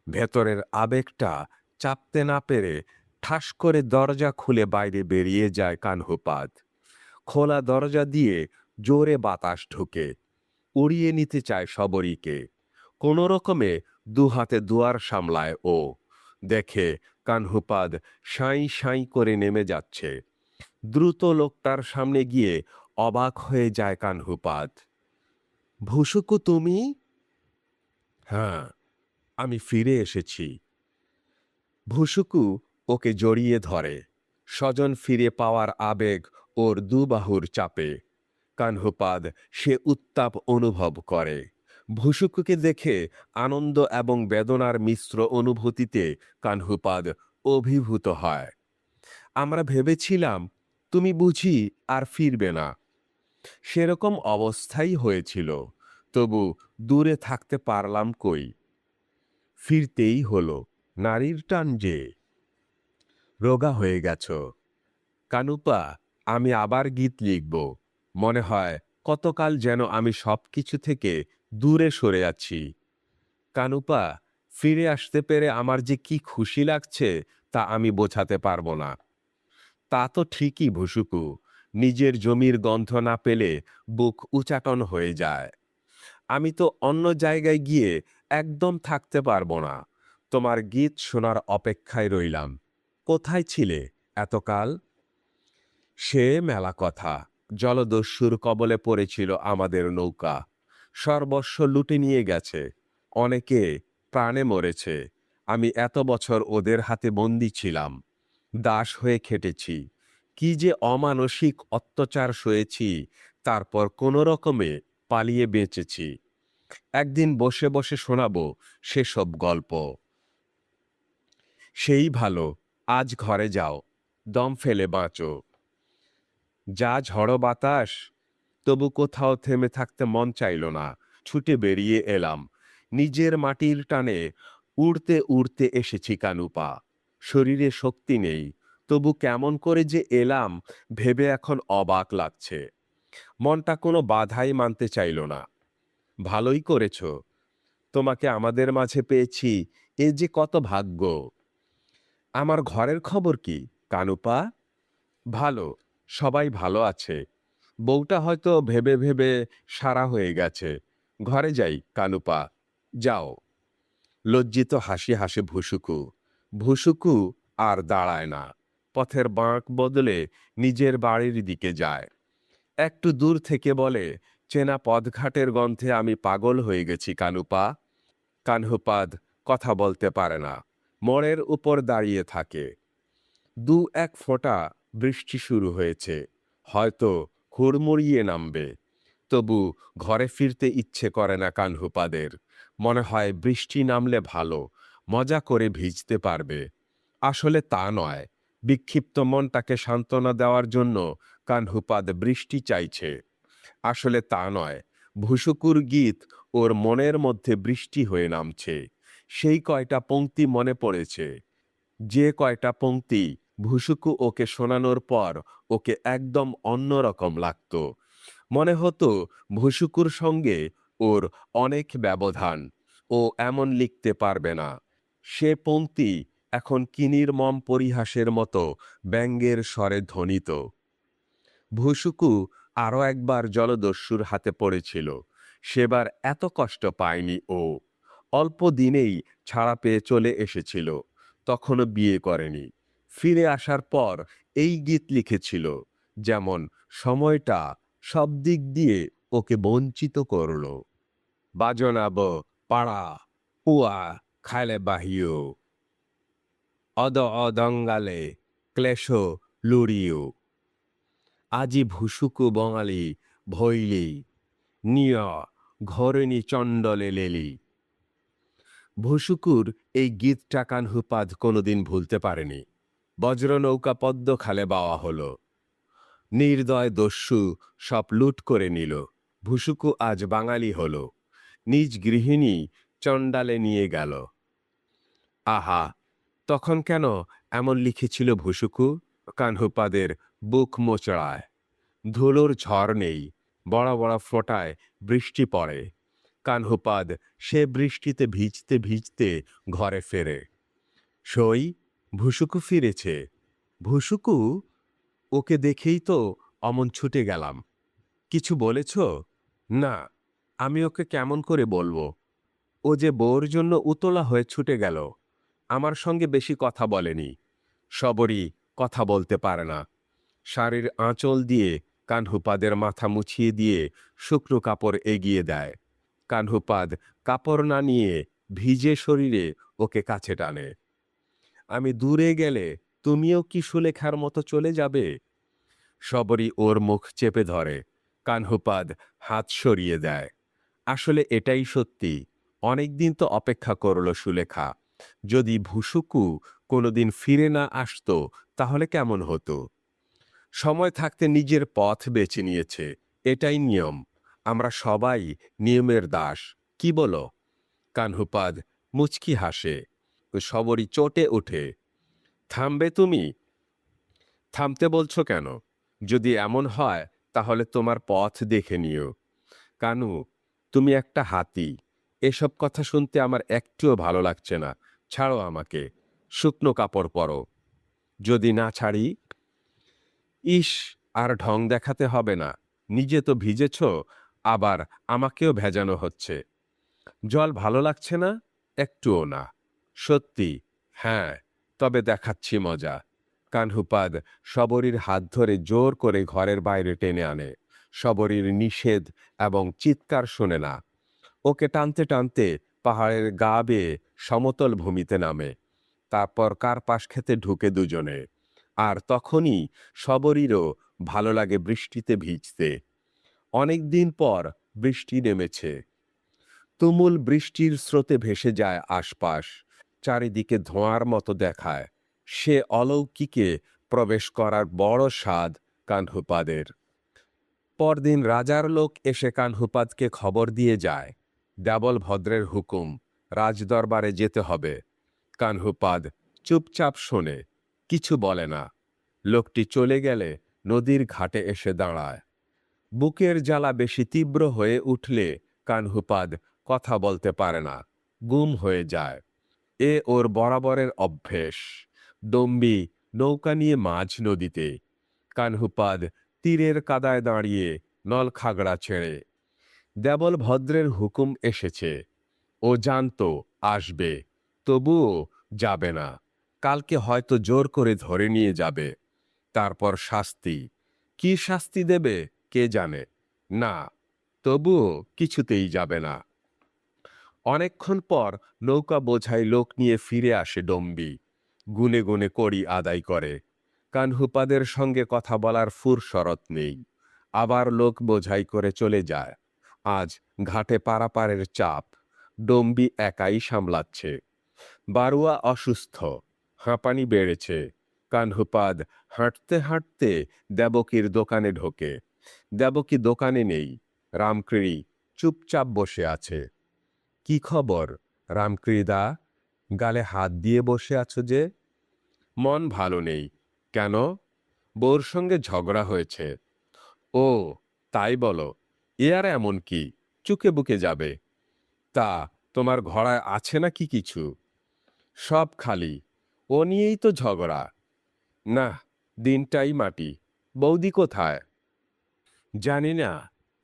ভেতরের আবেগটা চাপতে না পেরে ঠাস করে দরজা খুলে বাইরে বেরিয়ে যায় কানহুপাদ। খোলা দরজা দিয়ে জোরে বাতাস ঢুকে, উড়িয়ে নিতে চায় শবরীকে। কোনো রকমে দুহাতে দুয়ার সামলায় ও। দেখে কানহুপাদ সাঁই সাঁই করে নেমে যাচ্ছে। দ্রুত লোকটার সামনে গিয়ে অবাক হয়ে যায় কানহুপাদ। ভুসুকু তুমি? হ্যাঁ, আমি ফিরে এসেছি। ভুসুকু ওকে জড়িয়ে ধরে। স্বজন ফিরে পাওয়ার আবেগ ওর দুবাহুর চাপে। কানহুপাদ সে উত্তাপ অনুভব করে। ভুসুকুকে দেখে আনন্দ এবং বেদনার মিশ্র অনুভূতিতে কানহুপাদ অভিভূত হয়। আমরা ভেবেছিলাম তুমি বুঝি আর ফিরবে না। সেরকম অবস্থাই হয়েছিল, তবু দূরে থাকতে পারলাম কই। ফিরতেই হলো, নারীর টান যে। রোগা হয়ে গেছ কানুপা, আমি আবার গীত লিখব। মনে হয় কতকাল যেন আমি সবকিছু থেকে দূরে সরে আছি। কানুপা, ফিরে আসতে পেরে আমার যে কি খুশি লাগছে তা আমি বোঝাতে পারবো না। তা তো ঠিকই ভুসুকু, নিজের জমির গন্ধ না পেলে বুক উচাটন হয়ে যায়। আমি তো অন্য জায়গায় গিয়ে একদম থাকতে পারবো না। তোমার গীত শোনার অপেক্ষায় রইলাম। কোথায় ছিলে এতকাল? সে মেলা কথা। জলদস্যুর কবলে পড়েছিল আমাদের নৌকা, সর্বস্ব লুটে নিয়ে গেছে। অনেকে প্রাণে মরেছে। আমি এত বছর ওদের হাতে বন্দী ছিলাম, দাস হয়ে খেটেছি। কি যে অমানসিক অত্যাচার সয়েছি, তারপর কোনো রকমে পালিয়ে বেঁচেছি। একদিন বসে বসে শোনাবো সেসব গল্প। সেই ভালো, আজ ঘরে যাও, দম ফেলে বাঁচো। যা ঝড়ো বাতাস, তবু কোথাও থেমে থাকতে মন চাইল না। ছুটে বেরিয়ে এলাম। নিজের মাটির টানে উড়তে উড়তে এসেছি কানুপা। শরীরে শক্তি নেই, তবু কেমন করে যে এলাম ভেবে এখন অবাক লাগছে। মনটা কোনো বাধাই মানতে চাইল না। ভালোই করেছ, তোমাকে আমাদের মাঝে পেয়েছি, এ যে কত ভাগ্য। আমার ঘরের খবর কি কানুপা? ভালো, সবাই ভালো আছে। বউটা হয়তো ভেবে ভেবে সারা হয়ে গেছে। ঘরে যাই কানুপা, যাও। লজ্জিত হাসি হাসে ভুসুকু। ভুসুকু আর দাঁড়ায় না, পথের বাঁক বদলে নিজের বাড়ির দিকে যায়। একটু দূর থেকে বলে, চেনা পথঘাটের গন্ধে আমি পাগল হয়ে গেছি কানুপা। কানহুপাদ কথা বলতে পারে না, মোড়ের উপর দাঁড়িয়ে থাকে। দু এক ফোঁটা বৃষ্টি শুরু হয়েছে, হয়তো হুড়মুড়িয়ে নামবে। তবু ঘরে ফিরতে ইচ্ছে করে না কানহুপাদের। মনে হয় বৃষ্টি নামলে ভালো, মজা করে ভিজতে পারবে। আসলে তা নয়, বিক্ষিপ্ত মনটাকে সান্ত্বনা দেওয়ার জন্য কানহুপাদ বৃষ্টি চাইছে। আসলে তা নয়, ভুসুকুর গীত ওর মনের মধ্যে বৃষ্টি হয়ে নামছে। সেই কয়টা পংক্তি মনে পড়েছে, যে কয়টা পংক্তি ভুসুকু ওকে শোনানোর পর ওকে একদম অন্যরকম লাগতো। মনে হতো ভুসুকুর সঙ্গে ওর অনেক ব্যবধান, ও এমন লিখতে পারবে না। সে পংক্তি এখন কি নির্মম পরিহাসের মতো ব্যঙ্গের স্বরে ধ্বনিত। ভুসুকু আরও একবার জলদস্যুর হাতে পড়েছিল। সেবার এত কষ্ট পায়নি ও। অল্প দিনেই ছাড়া পেয়ে চলে এসেছিল, তখনও বিয়ে করেনি। ফিরে আসার পর এই গীত লিখেছিল, যেমন সময়টা সব দিক দিয়ে ওকে বঞ্চিত করল। বাজনাব পাড়া পুয়া খালে বাহিও, অদ অদঙ্গালে ক্লেশ লুড়িও। আজি ভুসুকু বঙালি ভৈলি নিয় ঘরেনি চণ্ডলে লেলি। ভুসুকুর এই গীতটা কানহুপাদ কোনোদিন ভুলতে পারেনি। বজ্রনৌকা পদ্ম খালে বাওয়া হলো, নির্দয় দস্যু সব লুট করে নিল। ভুসুকু আজ বাঙালি হলো, নিজ গৃহিণী চণ্ডালে নিয়ে গেল। আহা, তখন কেন এমন লিখেছিল ভুসুকু? কানহুপাদের বুক মোচড়ায়। ধুলোর ঝড় নেই, বড় বড় ফোঁটায় বৃষ্টি পড়ে। কানহুপাদ সে বৃষ্টিতে ভিজতে ভিজতে ঘরে ফেরে। সই, ভুসুকু ফিরেছে। ভুসুকু, ওকে দেখেই তো অমন ছুটে গেলাম। কিছু বলেছ? না, আমি ওকে কেমন করে বলবো? ও যে বউর জন্য উতলা হয়ে ছুটে গেল, আমার সঙ্গে বেশি কথা বলেনি। সবরই কথা বলতে পারে না। শাড়ির আঁচল দিয়ে কানহুপাদের মাথা মুছিয়ে দিয়ে শুকনো কাপড় এগিয়ে দেয়। কানহুপাদ কাপড় না নিয়ে ভিজে শরীরে ওকে কাছে টানে। আমি দূরে গেলে তুমিও কি সুলেখার মতো চলে যাবে? সবরই ওর মুখ চেপে ধরে। কানহুপাদ হাত সরিয়ে দেয়। আসলে এটাই সত্যি। অনেকদিন তো অপেক্ষা করল সুলেখা। যদি ভুসুকু কোনোদিন ফিরে না আসতো তাহলে কেমন হতো? সময় থাকতে নিজের পথ বেছে নিয়েছে, এটাই নিয়ম। আমরা সবাই নিয়মের দাস, কি বলো? কানহুপাদ মুচকি হাসে। সবরই চটে ওঠে। থামবে তুমি? থামতে বলছো কেন? যদি এমন হয় তাহলে তোমার পথ দেখে নিও। কানু, তুমি একটা হাতি। এসব কথা শুনতে আমার একটুও ভালো লাগছে না। ছাড়ো আমাকে, শুকনো কাপড় পরো। যদি না ছাড়ি? ইস, আর ঢং দেখাতে হবে না। নিজে তো ভিজেছ, আবার আমাকেও ভেজানো হচ্ছে। জল ভালো লাগছে না? একটুও না। সত্যি? হ্যাঁ, তবে দেখাচ্ছি মজা। কানহুপাদ সবরীর হাত ধরে জোর করে ঘরের বাইরে টেনে আনে। সবরীর নিষেধ এবং চিৎকার শোনে না। ওকে টানতে টানতে পাহাড়ের গা বেয়ে সমতল ভূমিতে নামে। তারপর কার্পাস খেতে ঢুকে দুজনে। আর তখনই শবরীরও ভালো লাগে বৃষ্টিতে ভিজতে। অনেক দিন পর বৃষ্টি নেমেছে। তুমুল বৃষ্টির স্রোতে ভেসে যায় আশপাশ, চারিদিকে ধোঁয়ার মতো দেখায়। সে অলৌকিকে প্রবেশ করার বড় স্বাদ কানহুপাদের। পরদিন রাজার লোক এসে কানহুপাদকে খবর দিয়ে যায়, দেবল ভদ্রের হুকুম, রাজদরবারে যেতে হবে। কানহুপাদ চুপচাপ শোনে, কিছু বলে না। লোকটি চলে গেলে নদীর ঘাটে এসে দাঁড়ায়। বুকের জ্বালা বেশি তীব্র হয়ে উঠলে কানহুপাদ কথা বলতে পারে না, গুম হয়ে যায়। এ ওর বরাবরের অভ্যেস। ডম্বি নৌকা নিয়ে মাঝ নদীতে, কানহুপাদ তীরের কাদায় দাঁড়িয়ে নলখাগড়া ছেড়ে। দেবল ভদ্রের হুকুম এসেছে, ও জানতো আসবে, তবুও যাবে না। কালকে হয়তো জোর করে ধরে নিয়ে যাবে। তারপর শাস্তি, কি শাস্তি দেবে কে জানে। না, তবুও কিছুতেই যাবে না। অনেকক্ষণ পর নৌকা বোঝাই লোক নিয়ে ফিরে আসে ডম্বি। গুনে গুনে কড়ি আদায় করে। কানহুপাদের সঙ্গে কথা বলার ফুরসরত নেই। আবার লোক বোঝাই করে চলে যায়। আজ ঘাটে পারাপারের চাপ। ডম্বি একাই সামলাচ্ছে। বারুয়া অসুস্থ, হাঁপানি বেড়েছে। কানহুপাদ হাঁটতে হাঁটতে দেবকীর দোকানে ঢোকে। দেবকী দোকানে নেই। রামকৃড়ি চুপচাপ বসে আছে। কি খবর রামকৃদা? গালে হাত দিয়ে বসে আছো যে? মন ভালো নেই। কেন? বউর সঙ্গে ঝগড়া হয়েছে। ও, তাই বলো। এ আর এমন কি, চুকে বুকে যাবে। তা তোমার ঘোড়ায় আছে নাকি কিছু? সব খালি। ও নিয়েই তো ঝগড়া। না, দিনটাই মাটি। বৌদি কোথায়? জানি না,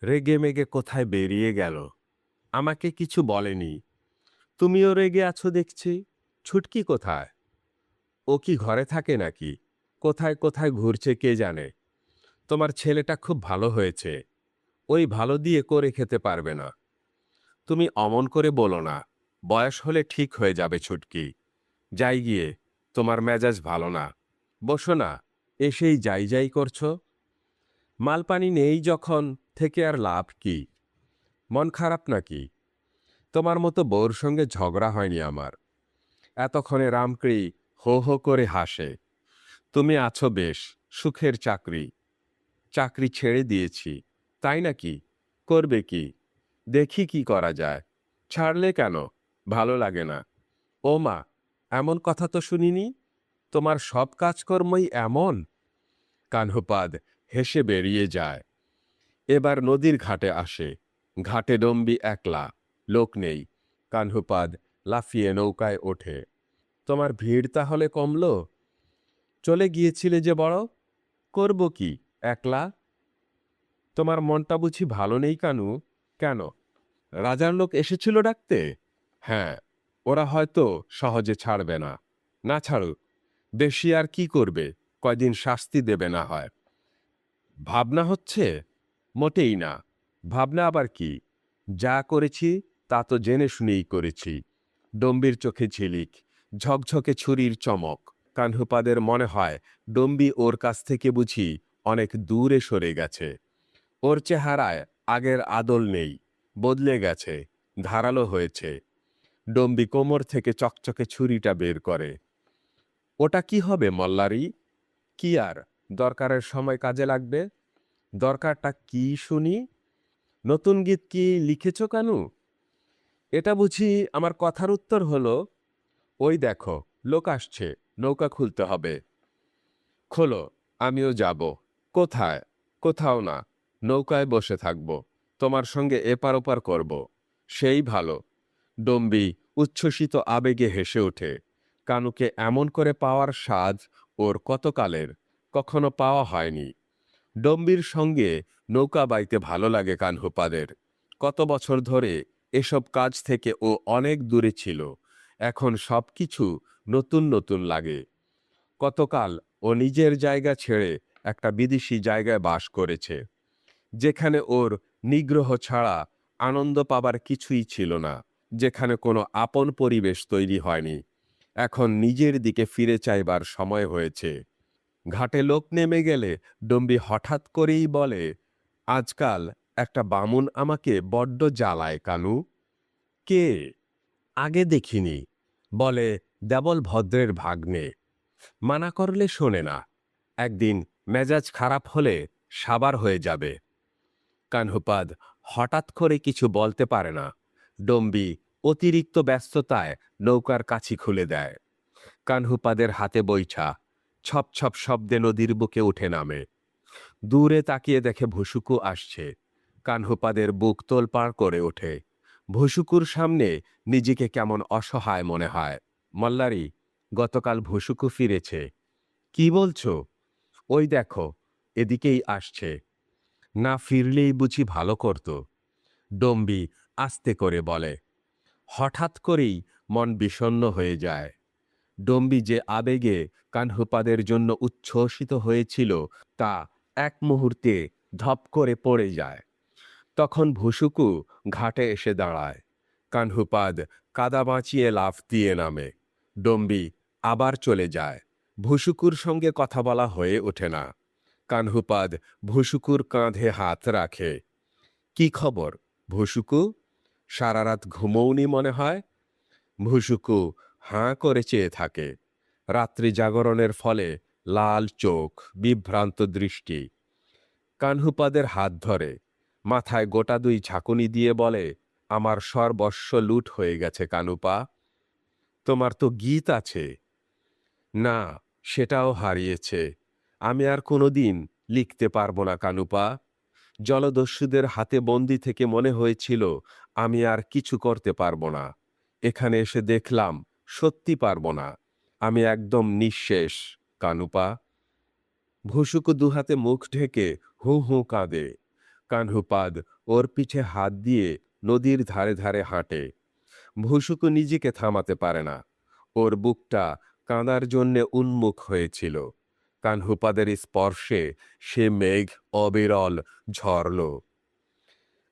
রেগে মেগে কোথায় বেরিয়ে গেল। আমাকে কিছু বলেনি। তুমিও রেগে আছো দেখছি। ছুটকি কোথায়? ও কি ঘরে থাকে নাকি? কোথায় কোথায় ঘুরছে কে জানে। তোমার ছেলেটা খুব ভালো হয়েছে। ওই ভালো দিয়ে করে খেতে পারবে না। তুমি অমন করে বলো না। বয়স হলে ঠিক হয়ে যাবে ছুটকি। যাই গিয়ে, তোমার মেজাজ ভালো না। বসো না, এসেই যাই যাই করছো। মালপানি নেই যখন থেকে আর লাভ কি? মন খারাপ নাকি? তোমার মতো বউর সঙ্গে ঝগড়া হয়নি আমার। এতক্ষণে রামকৃ হো হো করে হাসে। তুমি আছো বেশ, সুখের চাকরি। চাকরি ছেড়ে দিয়েছি। তাই নাকি? করবে কি? দেখি কি করা যায়। ছাড়লে কেন? ভালো লাগে না। ও মা, এমন কথা তো শুনিনি। তোমার সব কাজকর্মই এমন? কানহুপাদ হেসে বেরিয়ে যায়। এবার নদীর ঘাটে আসে। ঘাটে ডম্বি একলা, লোক নেই। কানহুপাদ লাফিয়ে নৌকায় ওঠে। তোমার ভিড় তাহলে কমল? চলে গিয়েছিলে যে বড়? করব কি একলা? তোমার মনটা বুঝি ভালো নেই কানু? কেন? রাজার লোক এসেছিল ডাকতে? হ্যাঁ, ওরা হয়তো সহজে ছাড়বে না। না ছাড়ুক, বেশি আর কি করবে, কয়দিন শাস্তি দেবে না হয়। ভাবনা হচ্ছে? মোটেই না। ভাবনা আবার কি? যা করেছি তা তো জেনে শুনেই করেছি। ডম্বির চোখে ঝিলিক, ঝকঝকে ছুরির চমক। কানহুপাদের মনে হয় ডম্বি ওর কাছ থেকে বুঝি অনেক দূরে সরে গেছে। ওর চেহারায় আগের আদল নেই, বদলে গেছে, ধারালো হয়েছে। ডম্বি কোমর থেকে চকচকে ছুরিটা বের করে। ওটা কি হবে মল্লারি? কি আর, দরকারের সময় কাজে লাগবে। দরকারটা কি শুনি? নতুন গীত কি লিখেছ কানু? এটা বুঝি আমার কথার উত্তর হলো? ওই দেখো, লোক আসছে, নৌকা খুলতে হবে। খোলো, আমিও যাব। কোথায়? কোথাও না, নৌকায় বসে থাকব। তোমার সঙ্গে এপার ওপার করব। সেই ভালো। ডম্বি উচ্ছ্বসিত আবেগে হেসে ওঠে। কানুকে এমন করে পাওয়ার স্বাদ ওর কতকালের, কখনো পাওয়া হয়নি। ডম্বির সঙ্গে নৌকা বাইতে ভালো লাগে কানহুপাদের। কত বছর ধরে এসব কাজ থেকে ও অনেক দূরে ছিল। এখন সবকিছু নতুন নতুন লাগে। কতকাল ও নিজের জায়গা ছেড়ে একটা বিদেশি জায়গায় বাস করেছে, যেখানে ওর নিগ্রহ ছাড়া আনন্দ পাবার কিছুই ছিল না। যেখানে কোনো আপন পরিবেশ তৈরি হয়নি। এখন নিজের দিকে ফিরে চাইবার সময় হয়েছে। ঘাটে লোক নেমে গেলে ডম্বি হঠাৎ করেই বলে, আজকাল একটা বামুন আমাকে বড্ড জ্বালায় কানু। কে? আগে দেখিনি। বলে, দেবল ভদ্রের ভাগ্নে। মানা করলে শোনে না। একদিন মেজাজ খারাপ হলে সাবার হয়ে যাবে। কানহুপাদ হঠাৎ করে কিছু বলতে পারে না। ডম্বি অতিরিক্ত ব্যস্ততায় নৌকার কাছি খুলে দেয়। কানহুপাদের হাতে বৈঠা ছপ ছপ শব্দে নদীর বুকে উঠে নামে। দূরে তাকিয়ে দেখে ভুসুকু আসছে। কানহুপাদের বুক তোলপাড় করে ওঠে। ভুসুকুর সামনে নিজেকে কেমন অসহায় মনে হয়। মল্লারি, গতকাল ভুসুকু ফিরেছে। কি বলছো? ওই দেখো, এদিকেই আসছে। না ফিরলেই বুঝি ভালো করত। ডম্বি আস্তে করে বলে। হঠাৎ করেই মন বিষণ্ণ হয়ে যায়। ডম্বি যে আবেগে কানহুপাদের জন্য উচ্ছ্বসিত হয়েছিল তা এক মুহূর্তে ধপ করে পড়ে যায়। তখন ভুসুকু ঘাটে এসে দাঁড়ায়। কানহুপাদ কাদা বাঁচিয়ে লাফ দিয়ে নামে। ডম্বি আবার চলে যায়। ভুসুকুর সঙ্গে কথা বলা হয়ে ওঠে না। কানহুপাদ ভুসুকুর কাঁধে হাত রাখে। কি খবর ভুসুকু? সারা রাত ঘুমোওনি মনে হয়। ভুসুকু হাঁ করে চেয়ে থাকে। রাত্রি জাগরণের ফলে লাল চোখ, বিভ্রান্ত দৃষ্টি। কানহুপাদের হাত ধরে মাথায় গোটা দুই ঝাঁকুনি দিয়ে বলে, আমার সর্বস্ব লুট হয়ে গেছে কানুপা। তোমার তো গীত আছে। না, সেটাও হারিয়েছে। আমি আর কোনোদিন লিখতে পারবো না কানুপা। জলদস্যুদের হাতে বন্দি থেকে মনে হয়েছিল আমি আর কিছু করতে পারবো না। এখানে এসে দেখলাম সত্যি পারবো না। আমি একদম নিঃশেষ কানুপা। ভুসুকু দুহাতে মুখ ঢেকে হু হু কাঁদে। কানহুপাদ ওর পিঠে হাত দিয়ে নদীর ধারে ধারে হাঁটে। ভুসুকু নিজেকে থামাতে পারে না। ওর বুকটা কাঁদার জন্যে উন্মুখ হয়েছিল। কানহুপাদের স্পর্শে সে মেঘ অবিরল ঝরল।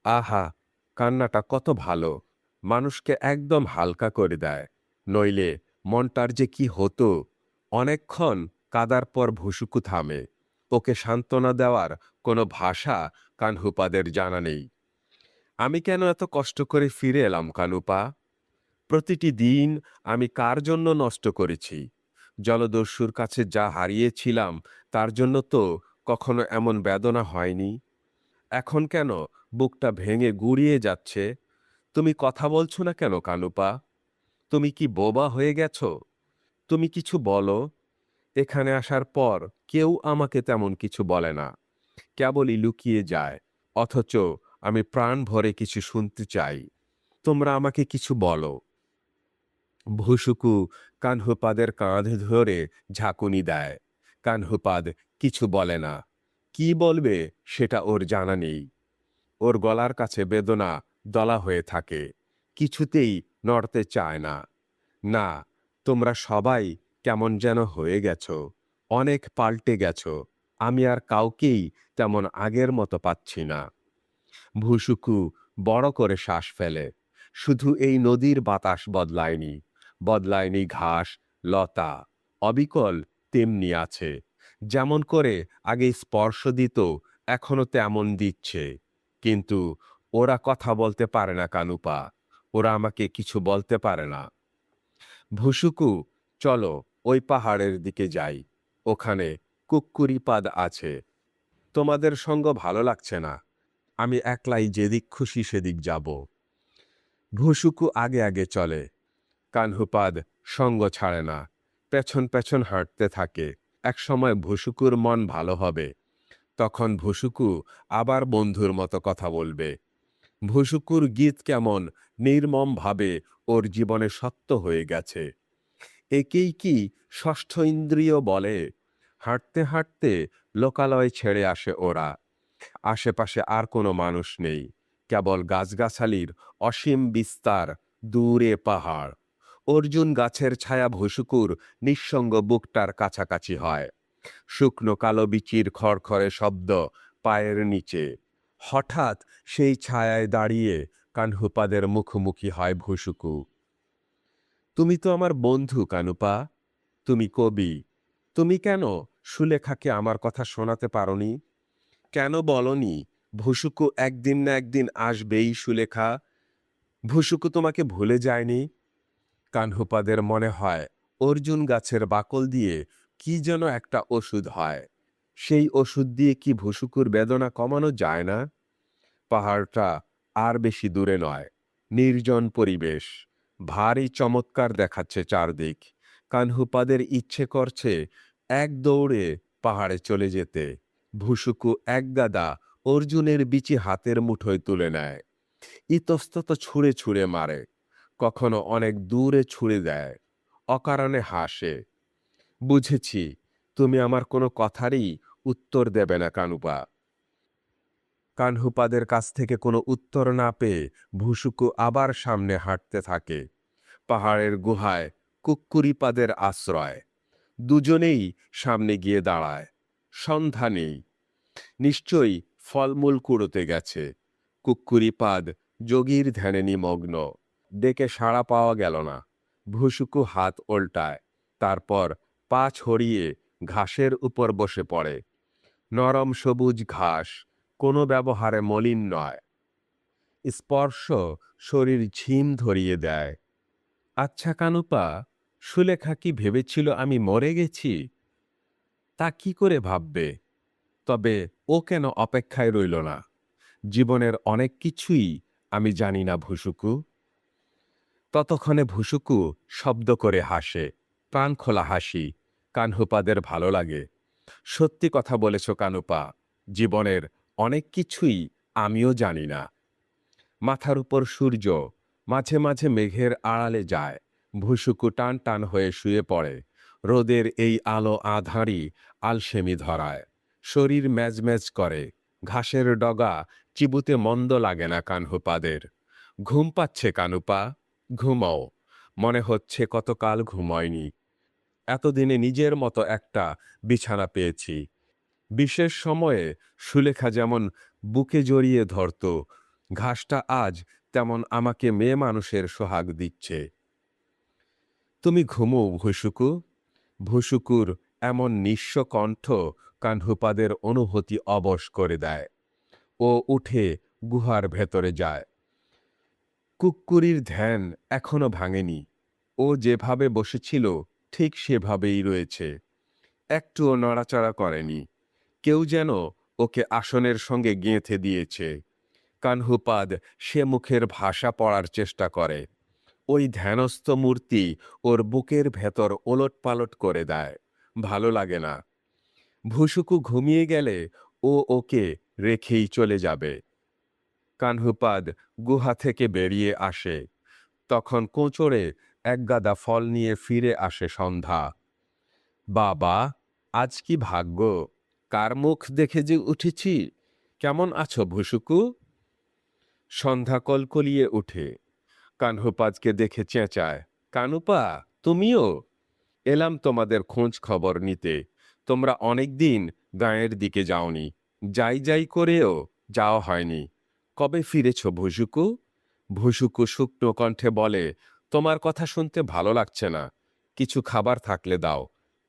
আহা, কান্নাটা কত ভালো। মানুষকে একদম হালকা করে দেয়। নইলে মনটার যে কি হতো। অনেকক্ষণ কাদার পর ভুসুকু থামে। ওকে সান্ত্বনা দেওয়ার কোনো ভাষা কানহুপাদের জানা নেই। আমি কেন এত কষ্ট করে ফিরে এলাম কানুপা? প্রতিটি দিন আমি কার জন্য নষ্ট করেছি? জলদস্যুর কাছে যা হারিয়েছিলাম তার জন্য তো কখনো এমন বেদনা হয়নি। এখন কেন বুকটা ভেঙে গুড়িয়ে যাচ্ছে? তুমি কথা বলছো না কেন কানুপা? তুমি কি বোবা হয়ে গেছো? তুমি কিছু বলো। এখানে আসার পর কেউ আমাকে তেমন কিছু বলে না, কেবলই লুকিয়ে যায়। অথচ আমি প্রাণ ভরে কিছু শুনতে চাই। তোমরা আমাকে কিছু বলো। ভুসুকু কানহুপাদের কাঁধে ধরে ঝাঁকুনি দেয়। কানহুপাদ কিছু বলে না। কি বলবে সেটা ওর জানা নেই। ওর গলার কাছে বেদনা দলা হয়ে থাকে। কিছুতেই নড়তে চায় না। না, তোমরা সবাই কেমন যেন হয়ে গেছো। অনেক পাল্টে গেছো। আমি আর কাউকেই তেমন আগের মতো পাচ্ছি না। ভুসুকু বড় করে শ্বাস ফেলে। শুধু এই নদীর বাতাস বদলায়নি। বদলায়নি ঘাস, লতা। অবিকল তেমনি আছে। যেমন করে আগে স্পর্শ দিত, এখনো তেমন দিচ্ছে। কিন্তু ওরা কথা বলতে পারে না কানুপা। ওরা আমাকে কিছু বলতে পারে না। ভুসুকু, চলো ওই পাহাড়ের দিকে যাই। ওখানে কুক্কুরিপাদ আছে। তোমাদের সঙ্গ ভালো লাগছে না। আমি একলাই যেদিক খুশি সেদিক যাব। ভুসুকু আগে আগে চলে। কানহুপাদ সঙ্গ ছাড়ে না। পেছন পেছন হাঁটতে থাকে। একসময় ভুসুকুর মন ভালো হবে। তখন ভুসুকু আবার বন্ধুর মতো কথা বলবে। ভুসুকুর গীত কেমন নির্মমভাবে ওর জীবনে সত্য হয়ে গেছে। একেই কি ষষ্ঠ ইন্দ্রিয় বলে? হাঁটতে হাঁটতে লোকালয় ছেড়ে আসে ওরা। আশেপাশে আর কোনো মানুষ নেই। কেবল গাছগাছালির অসীম বিস্তার, দূরে পাহাড়। অর্জুন গাছের ছায়া ভুসুকুর নিঃসঙ্গ বুকটার কাছাকাছি হয়। শুকনো কালো বিচির খড়খড়ে শব্দ পায়ের নিচে। হঠাৎ সেই ছায়ায় দাঁড়িয়ে কানহুপাদের মুখোমুখি হয় ভুসুকু। তুমি তো আমার বন্ধু কানুপা, তুমি কবি, তুমি কেন সুলেখাকে আমার কথা শোনাতে পারোনি? কেন বলনি ভুসুকু একদিন না একদিন আসবেই সুলেখা? ভুসুকু তোমাকে ভুলে যায়নি? কানহুপাদের মনে হয় অর্জুন গাছের বাকল দিয়ে কি যেন একটা ওষুধ হয়, সেই ওষুধ দিয়ে কি ভুসুকুর বেদনা কমানো যায় না? পাহাড়টা আর বেশি দূরে নয়, নির্জন পরিবেশ, ভারী চমৎকার দেখাচ্ছে চারদিক। কানহুপাদের ইচ্ছে করছে এক দৌড়ে পাহাড়ে চলে যেতে। ভুসুকু একগাদা অর্জুনের বিচি হাতের মুঠোয় তুলে নেয়, ইতস্তত ছুঁড়ে ছুঁড়ে মারে, কখনো অনেক দূরে ছুঁড়ে দেয়, অকারণে হাসে। বুঝেছি, তুমি আমার কোনো কথারই উত্তর দেবে না কানুপা। কানহুপাদের কাছ থেকে কোনো উত্তর না পেয়ে ভুসুকু আবার সামনে হাঁটতে থাকে। পাহাড়ের গুহায় কুক্কুরিপাদের আশ্রয়। দুজনেই সামনে গিয়ে দাঁড়ায়। সন্ধ্যা নেই, নিশ্চয়ই ফলমূল কুড়োতে গেছে। কুক্কুরিপাদ যোগীর ধ্যানে নিমগ্ন, ডেকে সাড়া পাওয়া গেল না। ভুসুকু হাত ওল্টায়, তারপর পা ছড়িয়ে ঘাসের উপর বসে পড়ে। নরম সবুজ ঘাস, কোনো ব্যবহারে মলিন নয়, স্পর্শ শরীর ঝিম ধরিয়ে দেয়। আচ্ছা কানুপা, সুলেখা কি ভেবেছিল আমি মরে গেছি? তা কি করে ভাববে? তবে ও কেন অপেক্ষায় রইল না? জীবনের অনেক কিছুই আমি জানি না ভুসুকু। ততক্ষণে ভুসুকু শব্দ করে হাসে, প্রাণখোলা হাসি। কানহুপাদের ভালো লাগে। সত্যি কথা বলেছ কানুপা, জীবনের অনেক কিছুই আমিও জানি না। মাথার উপর সূর্য, মাঝে মাঝে মেঘের আড়ালে যায়। ভুসুকু টান টান হয়ে শুয়ে পড়ে। রোদের এই আলো আঁধারি আলসেমি ধরায়, শরীর ম্যাজম্যাজ করে। ঘাসের ডগা চিবুতে মন্দ লাগে না কানহুপাদের। ঘুম পাচ্ছে কানুপা, ঘুমাও। মনে হচ্ছে কতকাল ঘুমায়নি। এতদিনে নিজের মতো একটা বিছানা পেয়েছি। বিশেষ সময়ে সুলেখা যেমন বুকে জড়িয়ে ধরত, ঘাসটা আজ তেমন আমাকে মেয়ে মানুষের সোহাগ দিচ্ছে। তুমি ঘুমো ভুসুকু। ভুসুকুর এমন নিঃস্ব কণ্ঠ কানহুপাদের অনুভূতি অবশ করে দেয়। ও উঠে গুহার ভেতরে যায়। কুক্কুরির ধ্যান এখনো ভাঙেনি। ও যেভাবে বসেছিল ঠিক সেভাবেই রয়েছে, একটুও নড়াচড়া করেনি। কেউ যেন ওকে আসনের সঙ্গে গেঁথে দিয়েছে। কানহুপাদ সে মুখের ভাষা পড়ার চেষ্টা করে। ওই ধ্যানস্থ মূর্তি ওর বুকের ভেতর ওলটপালট করে দেয়। ভালো লাগে না। ভুসুকু ঘুমিয়ে গেলে ও ওকে রেখেই চলে যাবে। কানহুপাদ গুহা থেকে বেরিয়ে আসে। তখন কোঁচড়ে একগাদা ফল নিয়ে ফিরে আসে সন্ধ্যা। বাবা, আজ কি ভাগ্য! কার মুখ দেখে যে উঠেছি! কেমন আছো ভুসুকু? সন্ধ্যা কলকলিয়ে উঠে, কানহুপাদকে দেখে চেঁচায়, কানুপা, তুমিও? এলাম তোমাদের খোঁজ খবর নিতে। তোমরা অনেকদিন গাঁয়ের দিকে যাওনি, যাই যাই করেও যাওয়া হয়নি। কবে ফিরেছ ভুসুকু? ভুসুকু শুকনো কণ্ঠে বলে, তোমার কথা শুনতে ভালো লাগছে না। কিছু খাবার থাকলে দাও,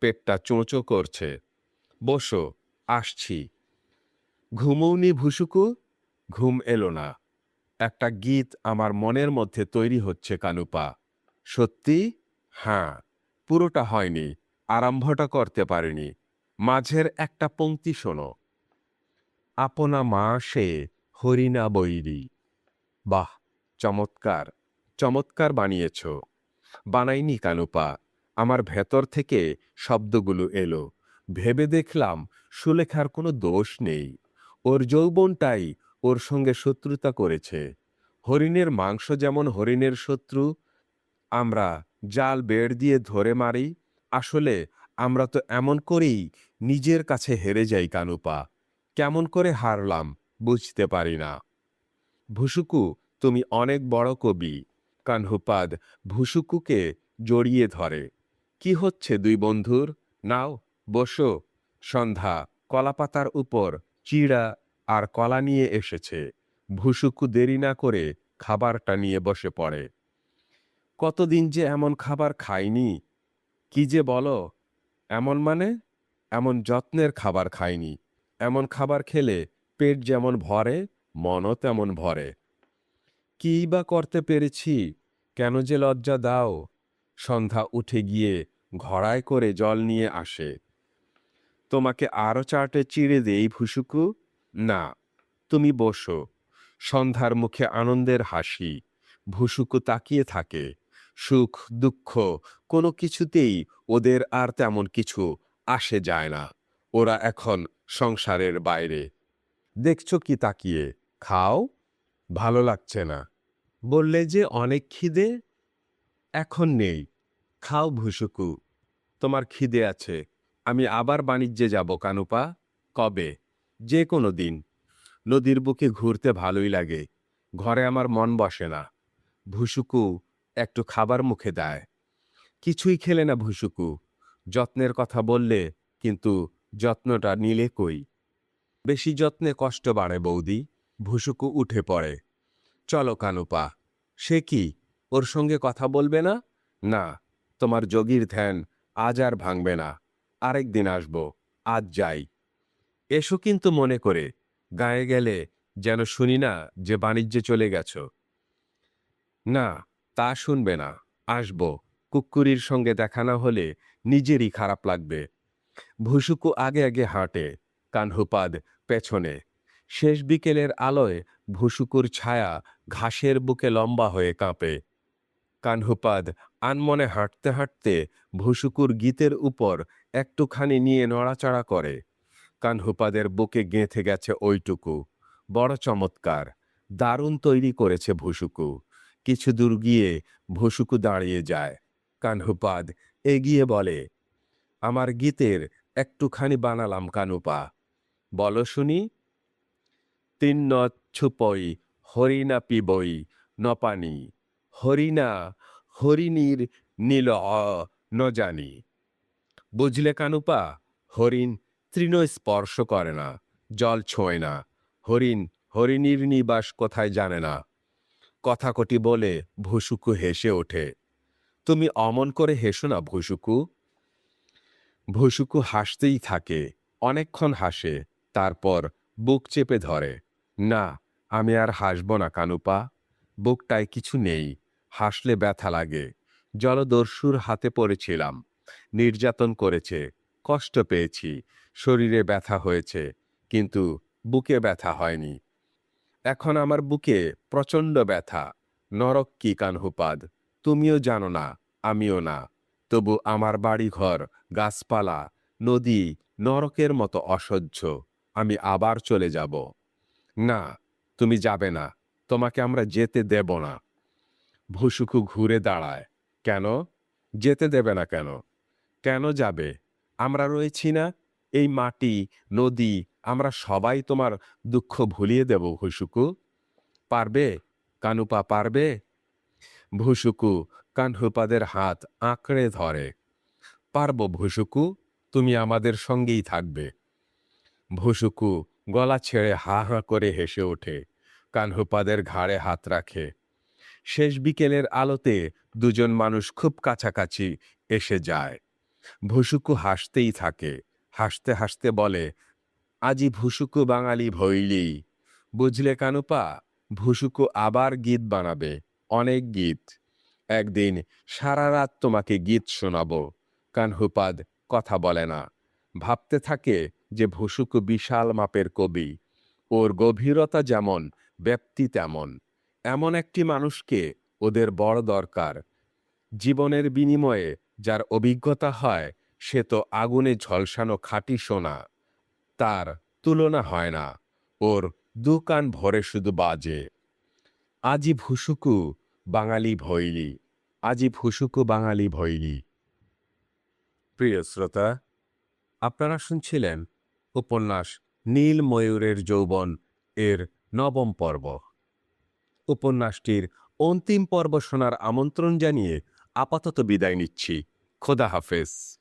পেটটা চোঁচো করছে। বসো, আসছি। ঘুমোওনি ভুসুকু? ঘুম এলো না। একটা গীত আমার মনের মধ্যে তৈরি হচ্ছে কানুপা। সত্যি? হ্যাঁ, পুরোটা হয়নি, আরম্ভটা করতে পারিনি। মাঝের একটা পংক্তি শোনো। আপনা মা সে হরিণা বৈরী। বাহ, চমৎকার, চমৎকার বানিয়েছ। বানাইনি কানুপা, আমার ভেতর থেকে শব্দগুলো এলো। ভেবে দেখলাম সুলেখার কোনো দোষ নেই। ওর যৌবনটাই ওর সঙ্গে শত্রুতা করেছে। হরিণের মাংস যেমন হরিণের শত্রু, আমরা জাল বেড় দিয়ে ধরে মারি, আসলে আমরা তো এমন করেই নিজের কাছে হেরে যাই কানুপা। কেমন করে হারলাম বুঝতে পারি না। ভুসুকু, তুমি অনেক বড় কবি। কানহুপাদ ভুসুকুকে জড়িয়ে ধরে। কি হচ্ছে দুই বন্ধুর? নাও, বসো। সন্ধ্যা কলাপাতার উপর চিড়া আর কলা নিয়ে এসেছে। ভুসুকু দেরি না করে খাবারটা নিয়ে বসে পড়ে। কতদিন যে এমন খাবার খাইনি, কি যে বলো? এমন মানে? এমন যত্নের খাবার খাইনি। এমন খাবার খেলে পেট যেমন ভরে, মনও তেমন ভরে। কী বা করতে পেরেছি? কেন যে লজ্জা দাও? সন্ধ্যা উঠে গিয়ে ঘড়ায় করে জল নিয়ে আসে। তোমাকে আরো চাটে চিড়ে দেই ভুসুকু? না, তুমি বসো। সন্ধ্যার মুখে আনন্দের হাসি। ভুসুকু তাকিয়ে থাকে। সুখ দুঃখ কোনো কিছুতেই ওদের আর তেমন কিছু আসে যায় না। ওরা এখন সংসারের বাইরে। দেখছো কি তাকিয়ে? খাও। ভালো লাগছে না। বললে যে অনেক খিদে। এখন নেই। খাও ভুসুকু। তোমার খিদে আছে। আমি আবার বাণিজ্যে যাব কানুপা। কবে? যে কোনো দিন। নদীর বুকে ঘুরতে ভালোই লাগে। ঘরে আমার মন বসে না। ভুসুকু একটু খাবার মুখে দেয়। কিছুই খেলে না ভুসুকু। যত্নের কথা বললে, কিন্তু যত্নটা নিলে কই? বেশি যত্নে কষ্ট বাড়ে বৌদি। ভুসুকু উঠে পড়ে। চলো কানুপা। সে কি, ওর সঙ্গে কথা বলবে না? না, তোমার যোগীর ধ্যান আজ আর ভাঙবে না। আরেক দিন আসব। আজ যাই। এসো কিন্তু মনে করে। গায়ে গেলে যেন শুনি না যে বাণিজ্যে চলে গেছ। না, তা শুনবে না। আসব। কুক্কুরির সঙ্গে দেখা না হলে নিজেরই খারাপ লাগবে। ভুসুকু আগে আগে হাঁটে, কানহুপাদ পেছনে। শেষ বিকেলের আলোয় ভুসুকুর ছায়া ঘাসের বুকে লম্বা হয়ে কাঁপে। কানহুপাদ আনমনে হাঁটতে হাঁটতে ভুসুকুর গীতের উপর একটুখানি নিয়ে নড়াচড়া করে। কানহুপাদের বুকে গেঁথে গেছে ওইটুকু। বড় চমৎকার। দারুণ তৈরি করেছে ভুসুকু। কিছু দূর গিয়ে ভুসুকু দাঁড়িয়ে যায়। কানহুপাদ এগিয়ে বলে, আমার গীতের একটুখানি বানালাম কানুপা। বলো শুনি। তিন নদ ছুপই হরিণা পিবই নপানি। হরিণা হরিণীর নীল ন জানি। বুঝলে কানুপা? হরিণ তৃণ স্পর্শ করে না, জল ছোঁয় না। হরিণ হরিণীর নিবাস কোথায় জানে না। কথাকটি বলে ভুসুকু হেসে ওঠে। তুমি অমন করে হেসো না ভুসুকু। ভুসুকু হাসতেই থাকে। অনেকক্ষণ হাসে। তারপর বুক চেপে ধরে। না, আমি আর হাসব না কানুপা। বুকটায় কিছু নেই। হাসলে ব্যথা লাগে। জলদস্যুর হাতে পড়েছিলাম। নির্যাতন করেছে। কষ্ট পেয়েছি। শরীরে ব্যথা হয়েছে। কিন্তু বুকে ব্যথা হয়নি। এখন আমার বুকে প্রচণ্ড ব্যথা। নরক কি কানহুপাদ? তুমিও জানো না, আমিও না। তবু আমার বাড়িঘর, গাছপালা, নদী নরকের মতো অসহ্য। আমি আবার চলে যাব। না, তুমি যাবে না। তোমাকে আমরা যেতে দেব না। ভুসুকু ঘুরে দাঁড়ায়। কেন? যেতে দেবে না কেন? কেন যাবে? আমরা রয়েছি না? এই মাটি, নদী, আমরা সবাই তোমার দুঃখ ভুলিয়ে দেব ভুসুকু। পারবে? কানুপা পারবে? ভুসুকু কানহুপাদের হাত আঁকড়ে ধরে। পারব ভুসুকু, তুমি আমাদের সঙ্গেই থাকবে। ভুসুকু গলা ছেড়ে হা হা করে হেসে ওঠে। কানহুপাদের ঘাড়ে হাত রাখে। শেষ বিকেলের আলোতে দুজন মানুষ খুব কাছাকাছি এসে যায়। ভুসুকু হাসতেই থাকে। হাসতে হাসতে বলে, আজি ভুসুকু বাঙালি ভইলি। বুঝলে কানুপা? ভুসুকু আবার গীত বানাবে। অনেক গীত। একদিন সারা রাত তোমাকে গীত শোনাবো। কানহুপাদ কথা বলে না। ভাবতে থাকে যে ভুসুকু বিশাল মাপের কবি। ওর গভীরতা যেমন, ব্যাপ্তি তেমন। এমন একটি মানুষকে ওদের বড় দরকার। জীবনের বিনিময়ে যার অভিজ্ঞতা হয়, সে তো আগুনে ঝলসানো খাঁটি সোনা। তার তুলনা হয় না। ওর দু কান ভরে শুধু বাজে। আজি ভুসুকু বাঙালি ভৈলি। আজি ভুসুকু বাঙালি ভৈলি। প্রিয় শ্রোতা, আপনারা শুনছিলেন উপন্যাস নীল ময়ূরের যৌবন এর নবম পর্ব। উপন্যাসটির অন্তিম পর্ব শোনার আমন্ত্রণ জানিয়ে আপাতত বিদায় নিচ্ছি। খোদা হাফেজ।